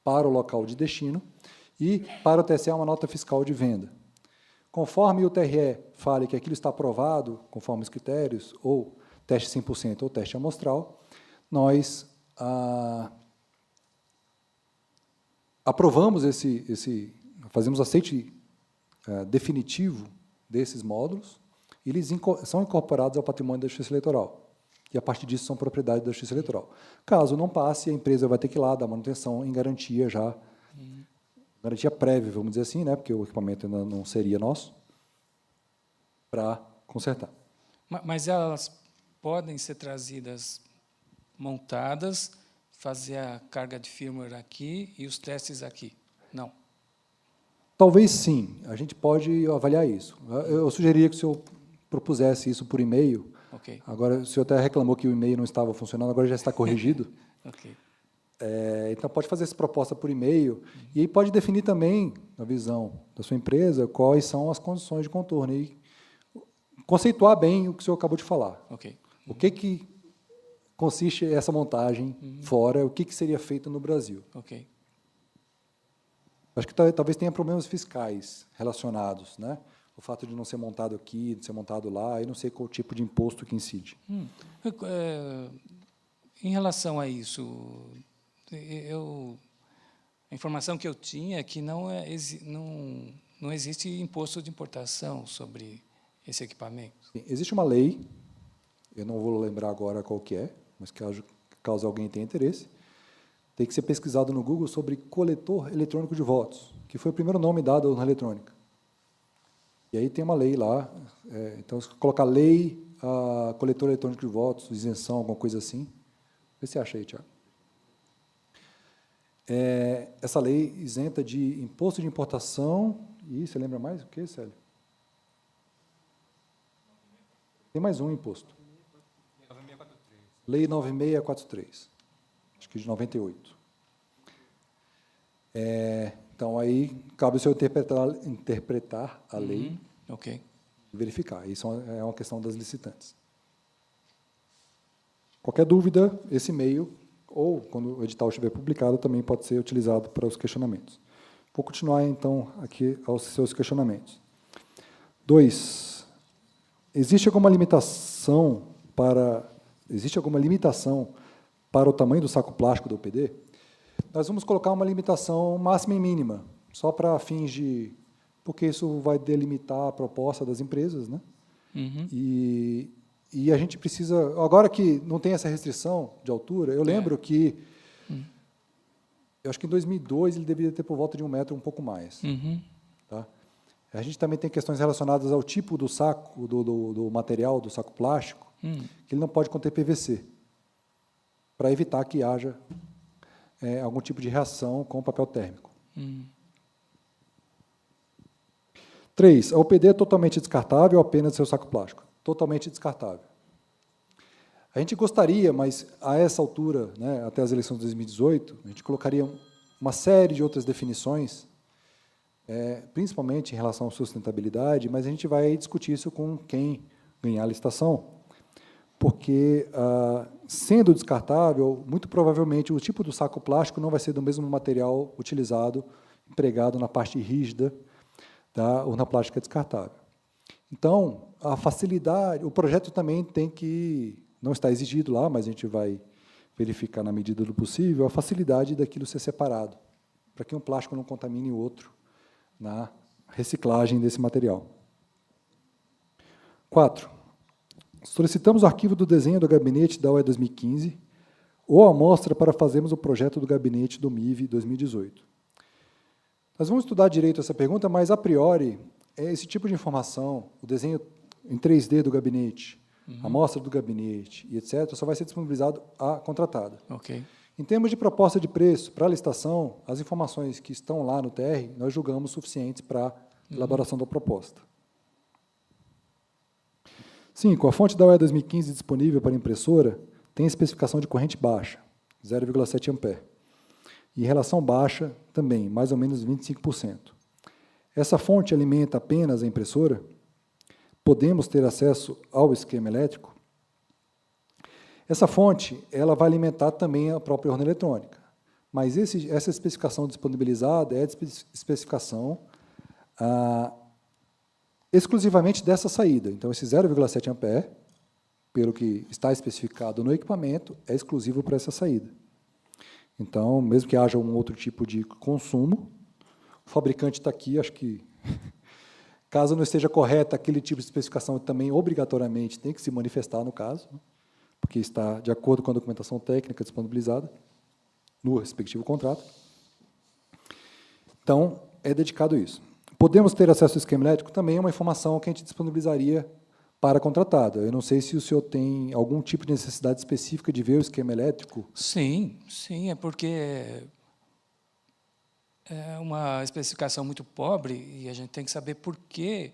para o local de destino e, para o TSE, uma nota fiscal de venda. Conforme o TRE fale que aquilo está aprovado, conforme os critérios, ou teste 100% ou teste amostral, nós aprovamos fazemos aceite definitivo desses módulos, e eles são incorporados ao patrimônio da Justiça Eleitoral. E, a partir disso, são propriedade da Justiça Eleitoral. Caso não passe, a empresa vai ter que ir lá dar manutenção em garantia já, garantia prévia, vamos dizer assim, né, porque o equipamento ainda não seria nosso, para consertar. Mas elas podem ser trazidas montadas, fazer a carga de firmware aqui e os testes aqui? Não. Talvez sim, a gente pode avaliar isso. Eu sugeriria que o senhor propusesse isso por e-mail. Ok. Agora, o senhor até reclamou que o e-mail não estava funcionando, agora já está corrigido. Ok. Então, pode fazer essa proposta por e-mail, e aí pode definir também, na visão da sua empresa, quais são as condições de contorno, e conceituar bem o que o senhor acabou de falar. Ok. O que consiste essa montagem fora, o que seria feito no Brasil. Ok. Acho que talvez tenha problemas fiscais relacionados, né? O fato de não ser montado aqui, de ser montado lá, e não sei qual tipo de imposto que incide. Em relação a isso, a informação que eu tinha é que não existe imposto de importação sobre esse equipamento. Existe uma lei, eu não vou lembrar agora qual que é, mas caso alguém tenha interesse, tem que ser pesquisado no Google sobre coletor eletrônico de votos, que foi o primeiro nome dado à urna eletrônica. E aí tem uma lei lá, então, se colocar lei, coletor eletrônico de votos, isenção, alguma coisa assim. Vê se você acha aí, Tiago. Essa lei isenta de imposto de importação E você lembra mais o que, Célio? Tem mais um imposto. Lei 9643. Acho que de 98. Então, aí, cabe o senhor interpretar a lei Ok. e verificar. Isso é uma questão das licitantes. Qualquer dúvida, esse e-mail, ou quando o edital estiver publicado, também pode ser utilizado para os questionamentos. Vou continuar, então, aqui aos seus questionamentos. 2. Existe alguma limitação para o tamanho do saco plástico do OPD? Nós vamos colocar uma limitação máxima e mínima, só para fins de... porque isso vai delimitar a proposta das empresas, né? E a gente precisa... Agora que não tem essa restrição de altura, eu lembro que... Eu acho que em 2002 ele deveria ter por volta de 1 metro, um pouco mais. Tá? A gente também tem questões relacionadas ao tipo do saco, do material do saco plástico, que ele não pode conter PVC, para evitar que haja algum tipo de reação com o papel térmico. 3. A OPD é totalmente descartável ou apenas seu saco plástico? Totalmente descartável. A gente gostaria, mas a essa altura, né, até as eleições de 2018, a gente colocaria uma série de outras definições, principalmente em relação à sustentabilidade, mas a gente vai discutir isso com quem ganhar a licitação, porque, sendo descartável, muito provavelmente o tipo do saco plástico não vai ser do mesmo material utilizado, empregado na parte rígida da urna plástica descartável. Então, a facilidade, o projeto também tem que, não está exigido lá, mas a gente vai verificar na medida do possível, a facilidade daquilo ser separado, para que um plástico não contamine o outro na reciclagem desse material. 4. Solicitamos o arquivo do desenho do gabinete da UE 2015 ou a amostra para fazermos o projeto do gabinete do MIV 2018. Nós vamos estudar direito essa pergunta, mas, a priori, esse tipo de informação, o desenho em 3D do gabinete, a amostra do gabinete, e etc., só vai ser disponibilizado à contratada. Ok. Em termos de proposta de preço para a licitação, as informações que estão lá no TR, nós julgamos suficientes para a elaboração da proposta. 5. A fonte da UE 2015 disponível para impressora tem especificação de corrente baixa, 0,7 ampere. E relação baixa também, mais ou menos 25%. Essa fonte alimenta apenas a impressora? Podemos ter acesso ao esquema elétrico? Essa fonte ela vai alimentar também a própria urna eletrônica. Mas essa especificação disponibilizada é a especificação exclusivamente dessa saída. Então, esse 0,7 ampere, pelo que está especificado no equipamento, é exclusivo para essa saída. Então, mesmo que haja um outro tipo de consumo, o fabricante está aqui, acho que, caso não esteja correta, aquele tipo de especificação também, obrigatoriamente, tem que se manifestar no caso, né, porque está de acordo com a documentação técnica disponibilizada no respectivo contrato. Então, é dedicado a isso. Podemos ter acesso ao esquema elétrico? Também é uma informação que a gente disponibilizaria para a contratada. Eu não sei se o senhor tem algum tipo de necessidade específica de ver o esquema elétrico. Sim, é porque é uma especificação muito pobre e a gente tem que saber por que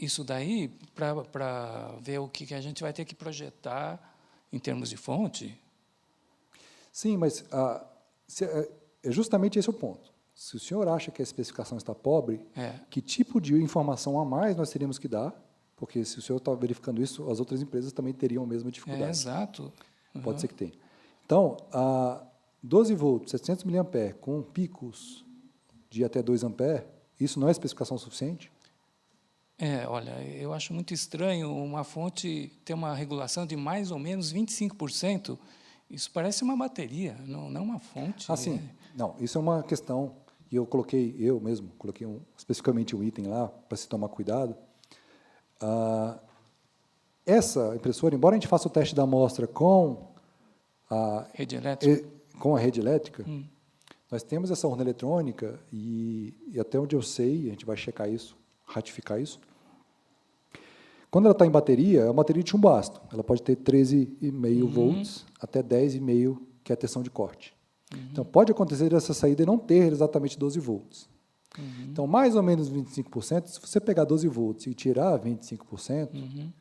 isso daí, para ver o que a gente vai ter que projetar em termos de fonte. Sim, mas é justamente esse o ponto. Se o senhor acha que a especificação está pobre, que tipo de informação a mais nós teríamos que dar? Porque, se o senhor está verificando isso, as outras empresas também teriam a mesma dificuldade. Exato. Pode ser que tenha. Então, 12 volts, 700 mA, com picos de até 2 ampere, isso não é especificação suficiente? Olha, eu acho muito estranho uma fonte ter uma regulação de mais ou menos 25%. Isso parece uma bateria, não uma fonte. Sim. Não, isso é uma questão, e eu mesmo coloquei especificamente um item lá, para se tomar cuidado. Essa impressora, embora a gente faça o teste da amostra com a rede elétrica, nós temos essa urna eletrônica e até onde eu sei, a gente vai checar isso, ratificar isso. Quando ela está em bateria, é uma bateria de chumbo ácido. Ela pode ter 13,5 volts até 10,5, que é a tensão de corte. Então, pode acontecer essa saída e não ter exatamente 12 volts. Então, mais ou menos 25%, se você pegar 12 volts e tirar 25%,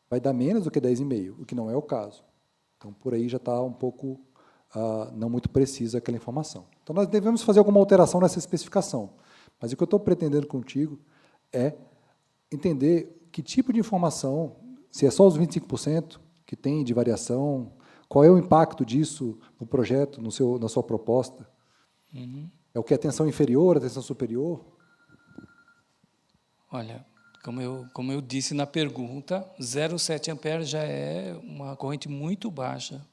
vai dar menos do que 10,5, o que não é o caso. Então, por aí já está um pouco não muito precisa aquela informação. Então, nós devemos fazer alguma alteração nessa especificação. Mas o que eu estou pretendendo contigo é entender que tipo de informação, se é só os 25% que tem de variação, qual é o impacto disso no projeto, na sua proposta. É o que é tensão inferior, a tensão superior? Olha, como eu disse na pergunta, 0,7 ampere já é uma corrente muito baixa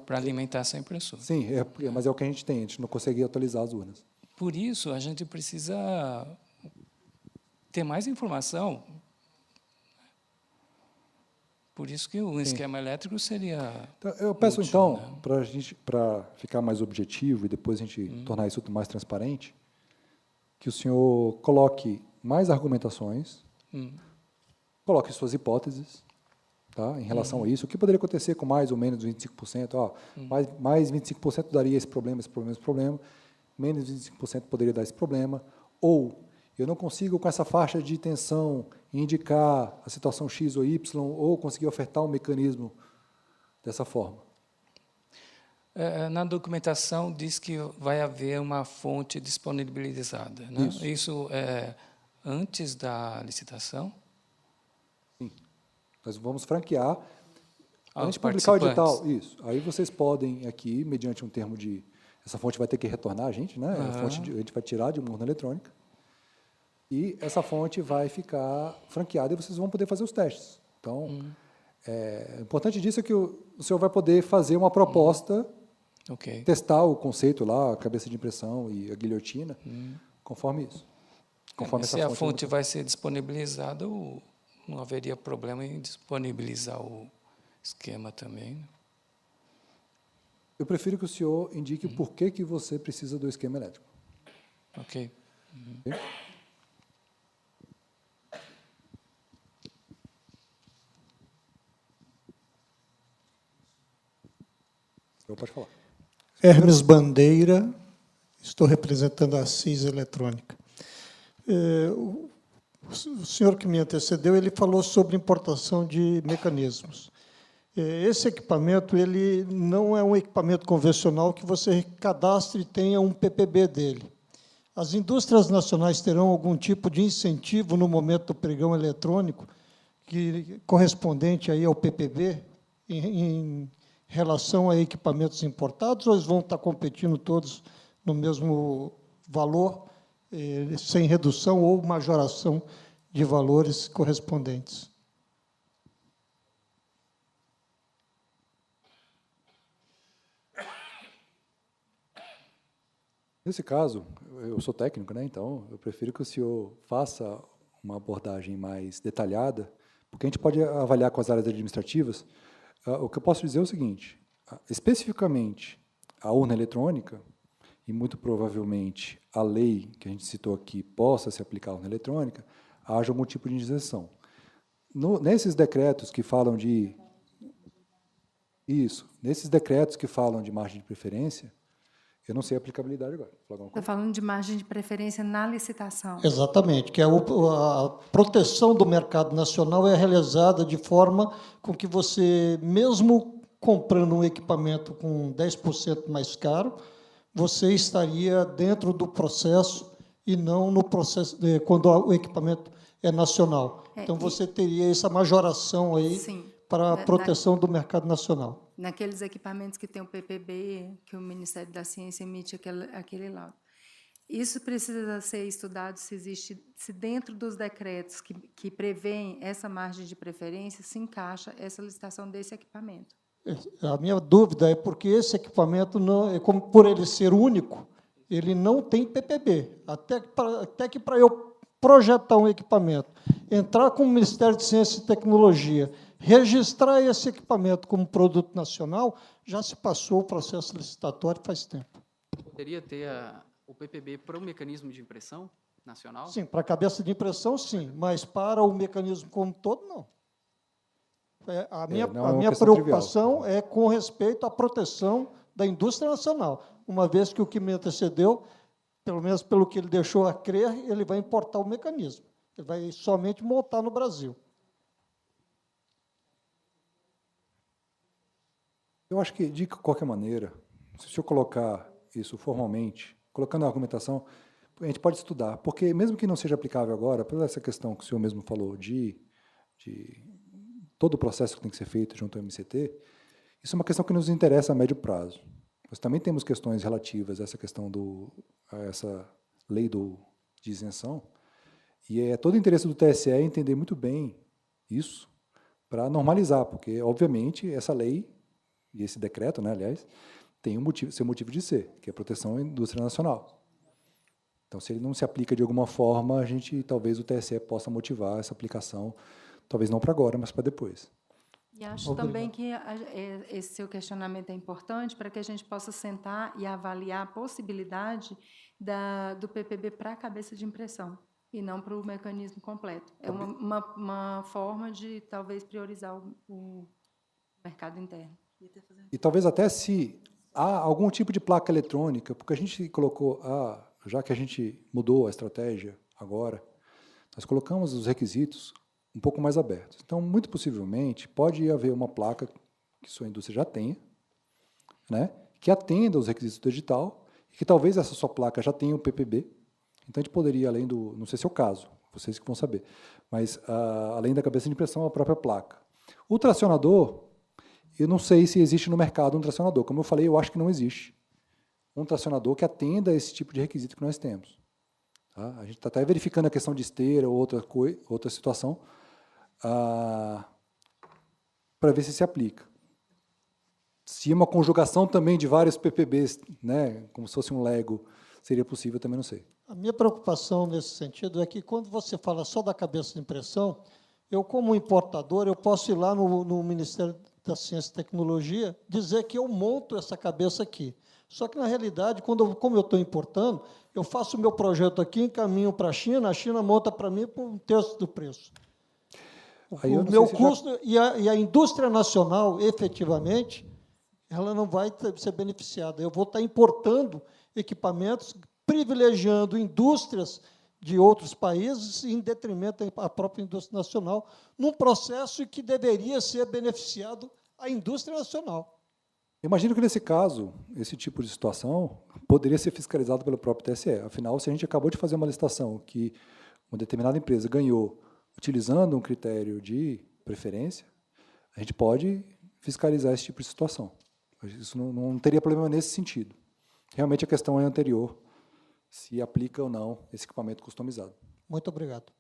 para alimentar essa impressora. Sim, mas é o que a gente não consegue atualizar as urnas. Por isso, a gente precisa ter mais informação. Por isso que o esquema elétrico seria Então, eu peço, útil, então, né? para ficar mais objetivo e depois a gente tornar isso mais transparente, que o senhor coloque mais argumentações, coloque suas hipóteses, tá, em relação a isso. O que poderia acontecer com mais ou menos 25%? Mais 25% daria esse problema, esse problema, esse problema. Menos 25% poderia dar esse problema. Ou eu não consigo, com essa faixa de tensão, indicar a situação X ou Y, ou conseguir ofertar um mecanismo dessa forma. Na documentação diz que vai haver uma fonte disponibilizada, né? Isso é antes da licitação? Sim. Nós vamos franquear. Antes de publicar o edital, isso. Aí vocês podem aqui, mediante um termo de... Essa fonte vai ter que retornar a gente, né? A gente vai tirar de uma urna eletrônica. E essa fonte vai ficar franqueada e vocês vão poder fazer os testes. Então, o importante disso é que o senhor vai poder fazer uma proposta, testar o conceito lá, a cabeça de impressão e a guilhotina, conforme isso. Conforme se a fonte vai ser disponibilizada, não haveria problema em disponibilizar o esquema também, né? Eu prefiro que o senhor indique o porquê que você precisa do esquema elétrico. Ok. Ok? Pode falar. Hermes Bandeira, estou representando a CIS Eletrônica. O senhor que me antecedeu, ele falou sobre importação de mecanismos. Esse equipamento ele não é um equipamento convencional que você cadastre e tenha um PPB dele. As indústrias nacionais terão algum tipo de incentivo no momento do pregão eletrônico que correspondente aí ao PPB em relação a equipamentos importados, ou eles vão estar competindo todos no mesmo valor, sem redução ou majoração de valores correspondentes? Nesse caso, eu sou técnico, né? Então eu prefiro que o senhor faça uma abordagem mais detalhada, porque a gente pode avaliar com as áreas administrativas. O que eu posso dizer é o seguinte, especificamente a urna eletrônica, e muito provavelmente a lei que a gente citou aqui possa se aplicar à urna eletrônica, haja algum tipo de isenção. Nesses decretos que falam de... nesses decretos que falam de margem de preferência, eu não sei a aplicabilidade agora. Está falando de margem de preferência na licitação. Exatamente, que a proteção do mercado nacional é realizada de forma com que você, mesmo comprando um equipamento com 10% mais caro, você estaria dentro do processo e não no processo quando o equipamento é nacional. Então, você teria essa majoração aí. Sim. Para a proteção do mercado nacional. Naqueles equipamentos que tem o PPB, que o Ministério da Ciência emite aquele laudo. Isso precisa ser estudado se dentro dos decretos que prevêem essa margem de preferência se encaixa essa licitação desse equipamento. A minha dúvida é porque esse equipamento, não, como por ele ser único, ele não tem PPB. Até que para eu projetar um equipamento, entrar com o Ministério de Ciência e Tecnologia, registrar esse equipamento como produto nacional, já se passou o processo licitatório faz tempo. Poderia ter o PPB para o mecanismo de impressão nacional? Sim, para a cabeça de impressão, sim, mas para o mecanismo como todo, não. A minha preocupação trivial. É com respeito à proteção da indústria nacional, uma vez que o que me antecedeu pelo menos pelo que ele deixou a crer, ele vai importar o mecanismo. Ele vai somente montar no Brasil. Eu acho que, de qualquer maneira, se eu colocar isso formalmente, colocando a argumentação, a gente pode estudar, porque mesmo que não seja aplicável agora, por essa questão que o senhor mesmo falou de todo o processo que tem que ser feito junto ao MCT, isso é uma questão que nos interessa a médio prazo. Nós também temos questões relativas a essa questão a essa lei de isenção, e é todo o interesse do TSE entender muito bem isso para normalizar, porque, obviamente, essa lei e esse decreto, né, aliás, tem seu motivo de ser, que é a proteção à indústria nacional. Então, se ele não se aplica de alguma forma, talvez o TSE possa motivar essa aplicação, talvez não para agora, mas para depois. E acho também que esse seu questionamento é importante para que a gente possa sentar e avaliar a possibilidade do PPB para a cabeça de impressão, e não para o mecanismo completo. É uma forma de, talvez, priorizar o mercado interno. E talvez até se há algum tipo de placa eletrônica, porque a gente colocou, já que a gente mudou a estratégia agora, nós colocamos os requisitos um pouco mais abertos. Então, muito possivelmente, pode haver uma placa que sua indústria já tenha, né, que atenda os requisitos do edital, e que talvez essa sua placa já tenha o PPB. Então, a gente poderia, além não sei se é o caso, vocês que vão saber, mas além da cabeça de impressão, a própria placa. O tracionador, eu não sei se existe no mercado um tracionador. Como eu falei, eu acho que não existe um tracionador que atenda a esse tipo de requisito que nós temos. Tá? A gente está até verificando a questão de esteira ou outra situação para ver se aplica. Se uma conjugação também de vários PPBs, né, como se fosse um Lego, seria possível, também não sei. A minha preocupação nesse sentido é que, quando você fala só da cabeça de impressão, eu, como importador, eu posso ir lá no Ministério da Ciência e Tecnologia dizer que eu monto essa cabeça aqui. Só que, na realidade, como eu estou importando, eu faço o meu projeto aqui, encaminho para a China monta para mim por 1/3 do preço. O meu custo, e a indústria nacional, efetivamente, ela não vai ser beneficiada. Eu vou estar importando equipamentos, privilegiando indústrias de outros países em detrimento da própria indústria nacional, num processo que deveria ser beneficiado a indústria nacional. Imagino que, nesse caso, esse tipo de situação poderia ser fiscalizado pelo próprio TSE. Afinal, se a gente acabou de fazer uma licitação que uma determinada empresa ganhou utilizando um critério de preferência, a gente pode fiscalizar esse tipo de situação. Isso não teria problema nesse sentido. Realmente, a questão é anterior, se aplica ou não esse equipamento customizado. Muito obrigado.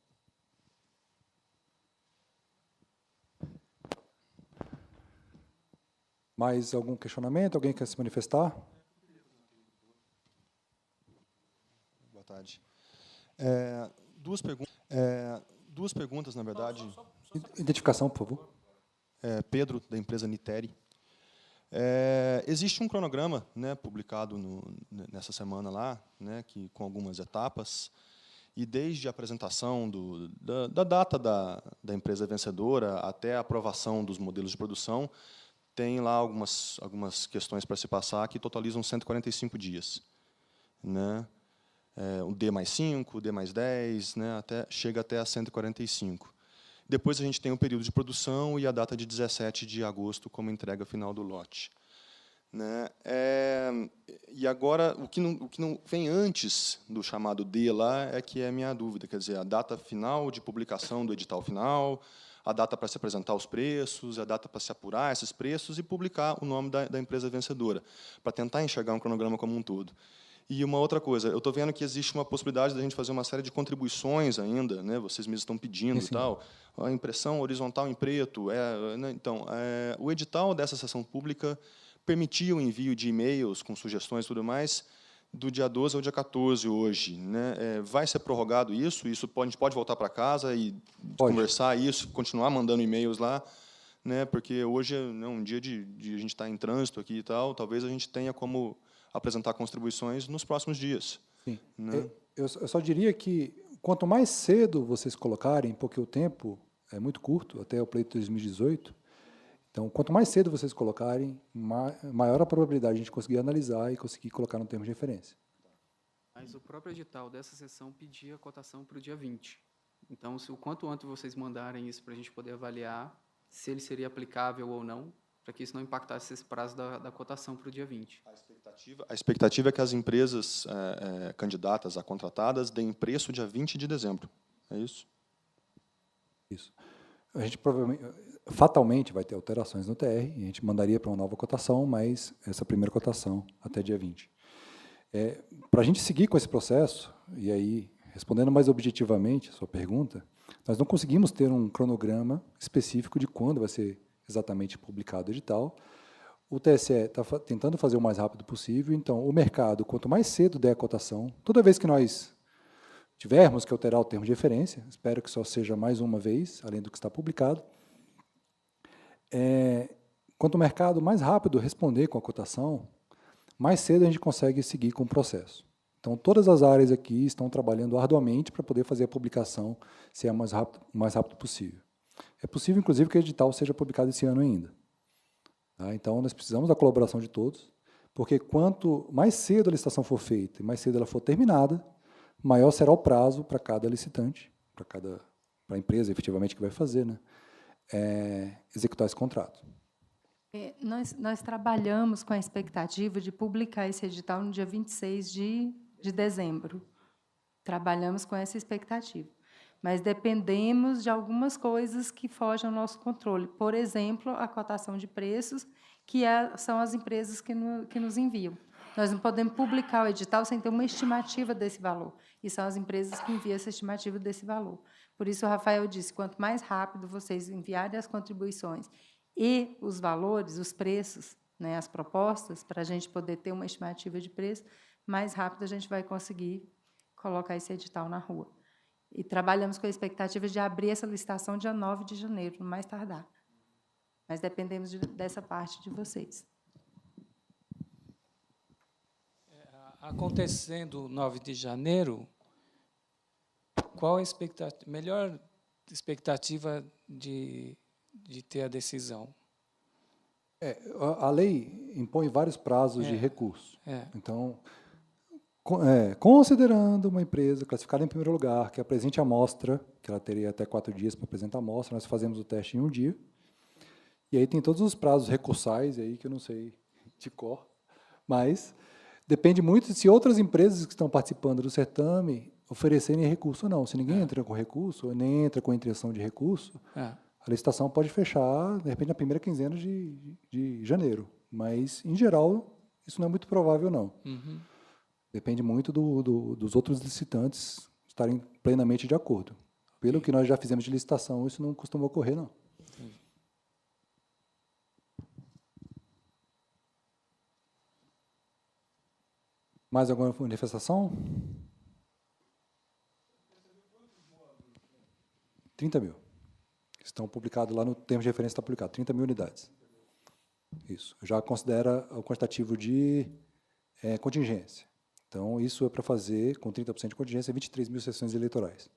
Mais algum questionamento? Alguém quer se manifestar? Boa tarde. Duas perguntas, na verdade. Identificação, por favor. Pedro, da empresa Niteri. Existe um cronograma, né, publicado nessa semana lá, né, com algumas etapas, e desde a apresentação da data da empresa vencedora até a aprovação dos modelos de produção, tem lá algumas questões para se passar que totalizam 145 dias. Né? O D+5, o D+10, né, chega até a 145. Depois a gente tem o período de produção e a data de 17 de agosto como entrega final do lote. Né? E agora, o que não vem antes do chamado D lá é que é a minha dúvida, quer dizer, a data final de publicação do edital final, a data para se apresentar os preços, a data para se apurar esses preços e publicar o nome da empresa vencedora, para tentar enxergar um cronograma como um todo. E uma outra coisa, eu estou vendo que existe uma possibilidade de a gente fazer uma série de contribuições ainda, né? Vocês mesmos estão pedindo e tal, a impressão horizontal em preto. Né? Então, o edital dessa sessão pública permitia o envio de e-mails com sugestões e tudo mais do dia 12 ao dia 14 hoje. Né? Vai ser prorrogado isso? A gente pode voltar para casa e conversar isso, continuar mandando e-mails lá, né? Porque hoje é um dia de a gente estar em trânsito aqui e tal, talvez a gente tenha como apresentar contribuições nos próximos dias. Sim. Né? Eu só diria que, quanto mais cedo vocês colocarem, porque o tempo é muito curto, até o pleito de 2018, então, quanto mais cedo vocês colocarem, maior a probabilidade de a gente conseguir analisar e conseguir colocar no termo de referência. Mas o próprio edital dessa sessão pedia a cotação para o dia 20. Então, o quanto antes vocês mandarem isso para a gente poder avaliar se ele seria aplicável ou não, para que isso não impactasse esse prazo da cotação para o dia 20. A expectativa é que as empresas candidatas a contratadas deem preço dia 20 de dezembro. É isso? Isso. A gente provavelmente, fatalmente, vai ter alterações no TR, e a gente mandaria para uma nova cotação, mas essa primeira cotação até dia 20. Para a gente seguir com esse processo, e aí, respondendo mais objetivamente a sua pergunta, nós não conseguimos ter um cronograma específico de quando vai ser exatamente publicado o edital. O TSE está tentando fazer o mais rápido possível, então o mercado, quanto mais cedo der a cotação, toda vez que nós tivermos que alterar o termo de referência, espero que só seja mais uma vez, além do que está publicado, quanto o mercado mais rápido responder com a cotação, mais cedo a gente consegue seguir com o processo. Então, todas as áreas aqui estão trabalhando arduamente para poder fazer a publicação ser o mais rápido possível. É possível, inclusive, que o edital seja publicado esse ano ainda. Tá? Então, nós precisamos da colaboração de todos, porque quanto mais cedo a licitação for feita e mais cedo ela for terminada, maior será o prazo para cada licitante, para a empresa, efetivamente, que vai fazer, né, executar esse contrato. Nós trabalhamos com a expectativa de publicar esse edital no dia 26 de dezembro. Trabalhamos com essa expectativa. Mas dependemos de algumas coisas que fogem ao nosso controle. Por exemplo, a cotação de preços, que são as empresas que nos enviam. Nós não podemos publicar o edital sem ter uma estimativa desse valor. E são as empresas que enviam essa estimativa desse valor. Por isso, o Rafael disse, quanto mais rápido vocês enviarem as contribuições e os valores, os preços, né, as propostas, para a gente poder ter uma estimativa de preço, mais rápido a gente vai conseguir colocar esse edital na rua. E trabalhamos com a expectativa de abrir essa licitação dia 9 de janeiro, no mais tardar. Mas dependemos dessa parte de vocês. Acontecendo 9 de janeiro, qual a melhor expectativa de ter a decisão? A lei impõe vários prazos de recurso. Então, considerando uma empresa classificada em primeiro lugar, que apresente a amostra, que ela teria até 4 dias para apresentar a amostra, nós fazemos o teste em 1 dia. E aí tem todos os prazos recursais, aí, que eu não sei de cor, mas depende muito se outras empresas que estão participando do certame oferecerem recurso ou não. Se ninguém entra com recurso, ou nem entra com intenção de recurso, a licitação pode fechar, de repente, na primeira quinzena de janeiro. Mas, em geral, isso não é muito provável, não. Uhum. Depende muito dos outros licitantes estarem plenamente de acordo. Pelo que nós já fizemos de licitação, isso não costuma ocorrer, não. Mais alguma manifestação? 30 mil. Estão publicados lá no termo de referência, está publicado, 30 mil unidades. Isso. Já considera o quantitativo de contingência. Então, isso é para fazer, com 30% de contingência, 23 mil sessões eleitorais.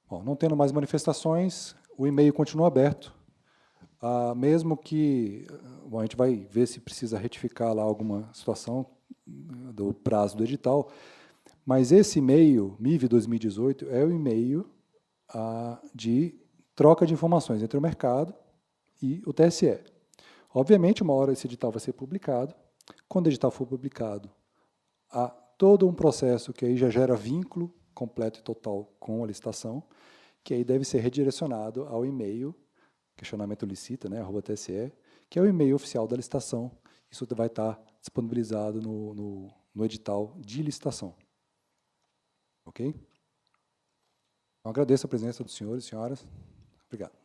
Bom, não tendo mais manifestações, o e-mail continua aberto. Mesmo que a gente vai ver se precisa retificar lá alguma situação do prazo do edital, mas esse e-mail, MIV 2018, é o e-mail de troca de informações entre o mercado e o TSE. Obviamente, uma hora esse edital vai ser publicado. Quando o edital for publicado, há todo um processo que aí já gera vínculo completo e total com a licitação, que aí deve ser redirecionado ao e-mail questionamento licita, né, @TSE, que é o e-mail oficial da licitação. Isso vai estar disponibilizado no edital de licitação. Ok? Então, agradeço a presença dos senhores e senhoras. Obrigado.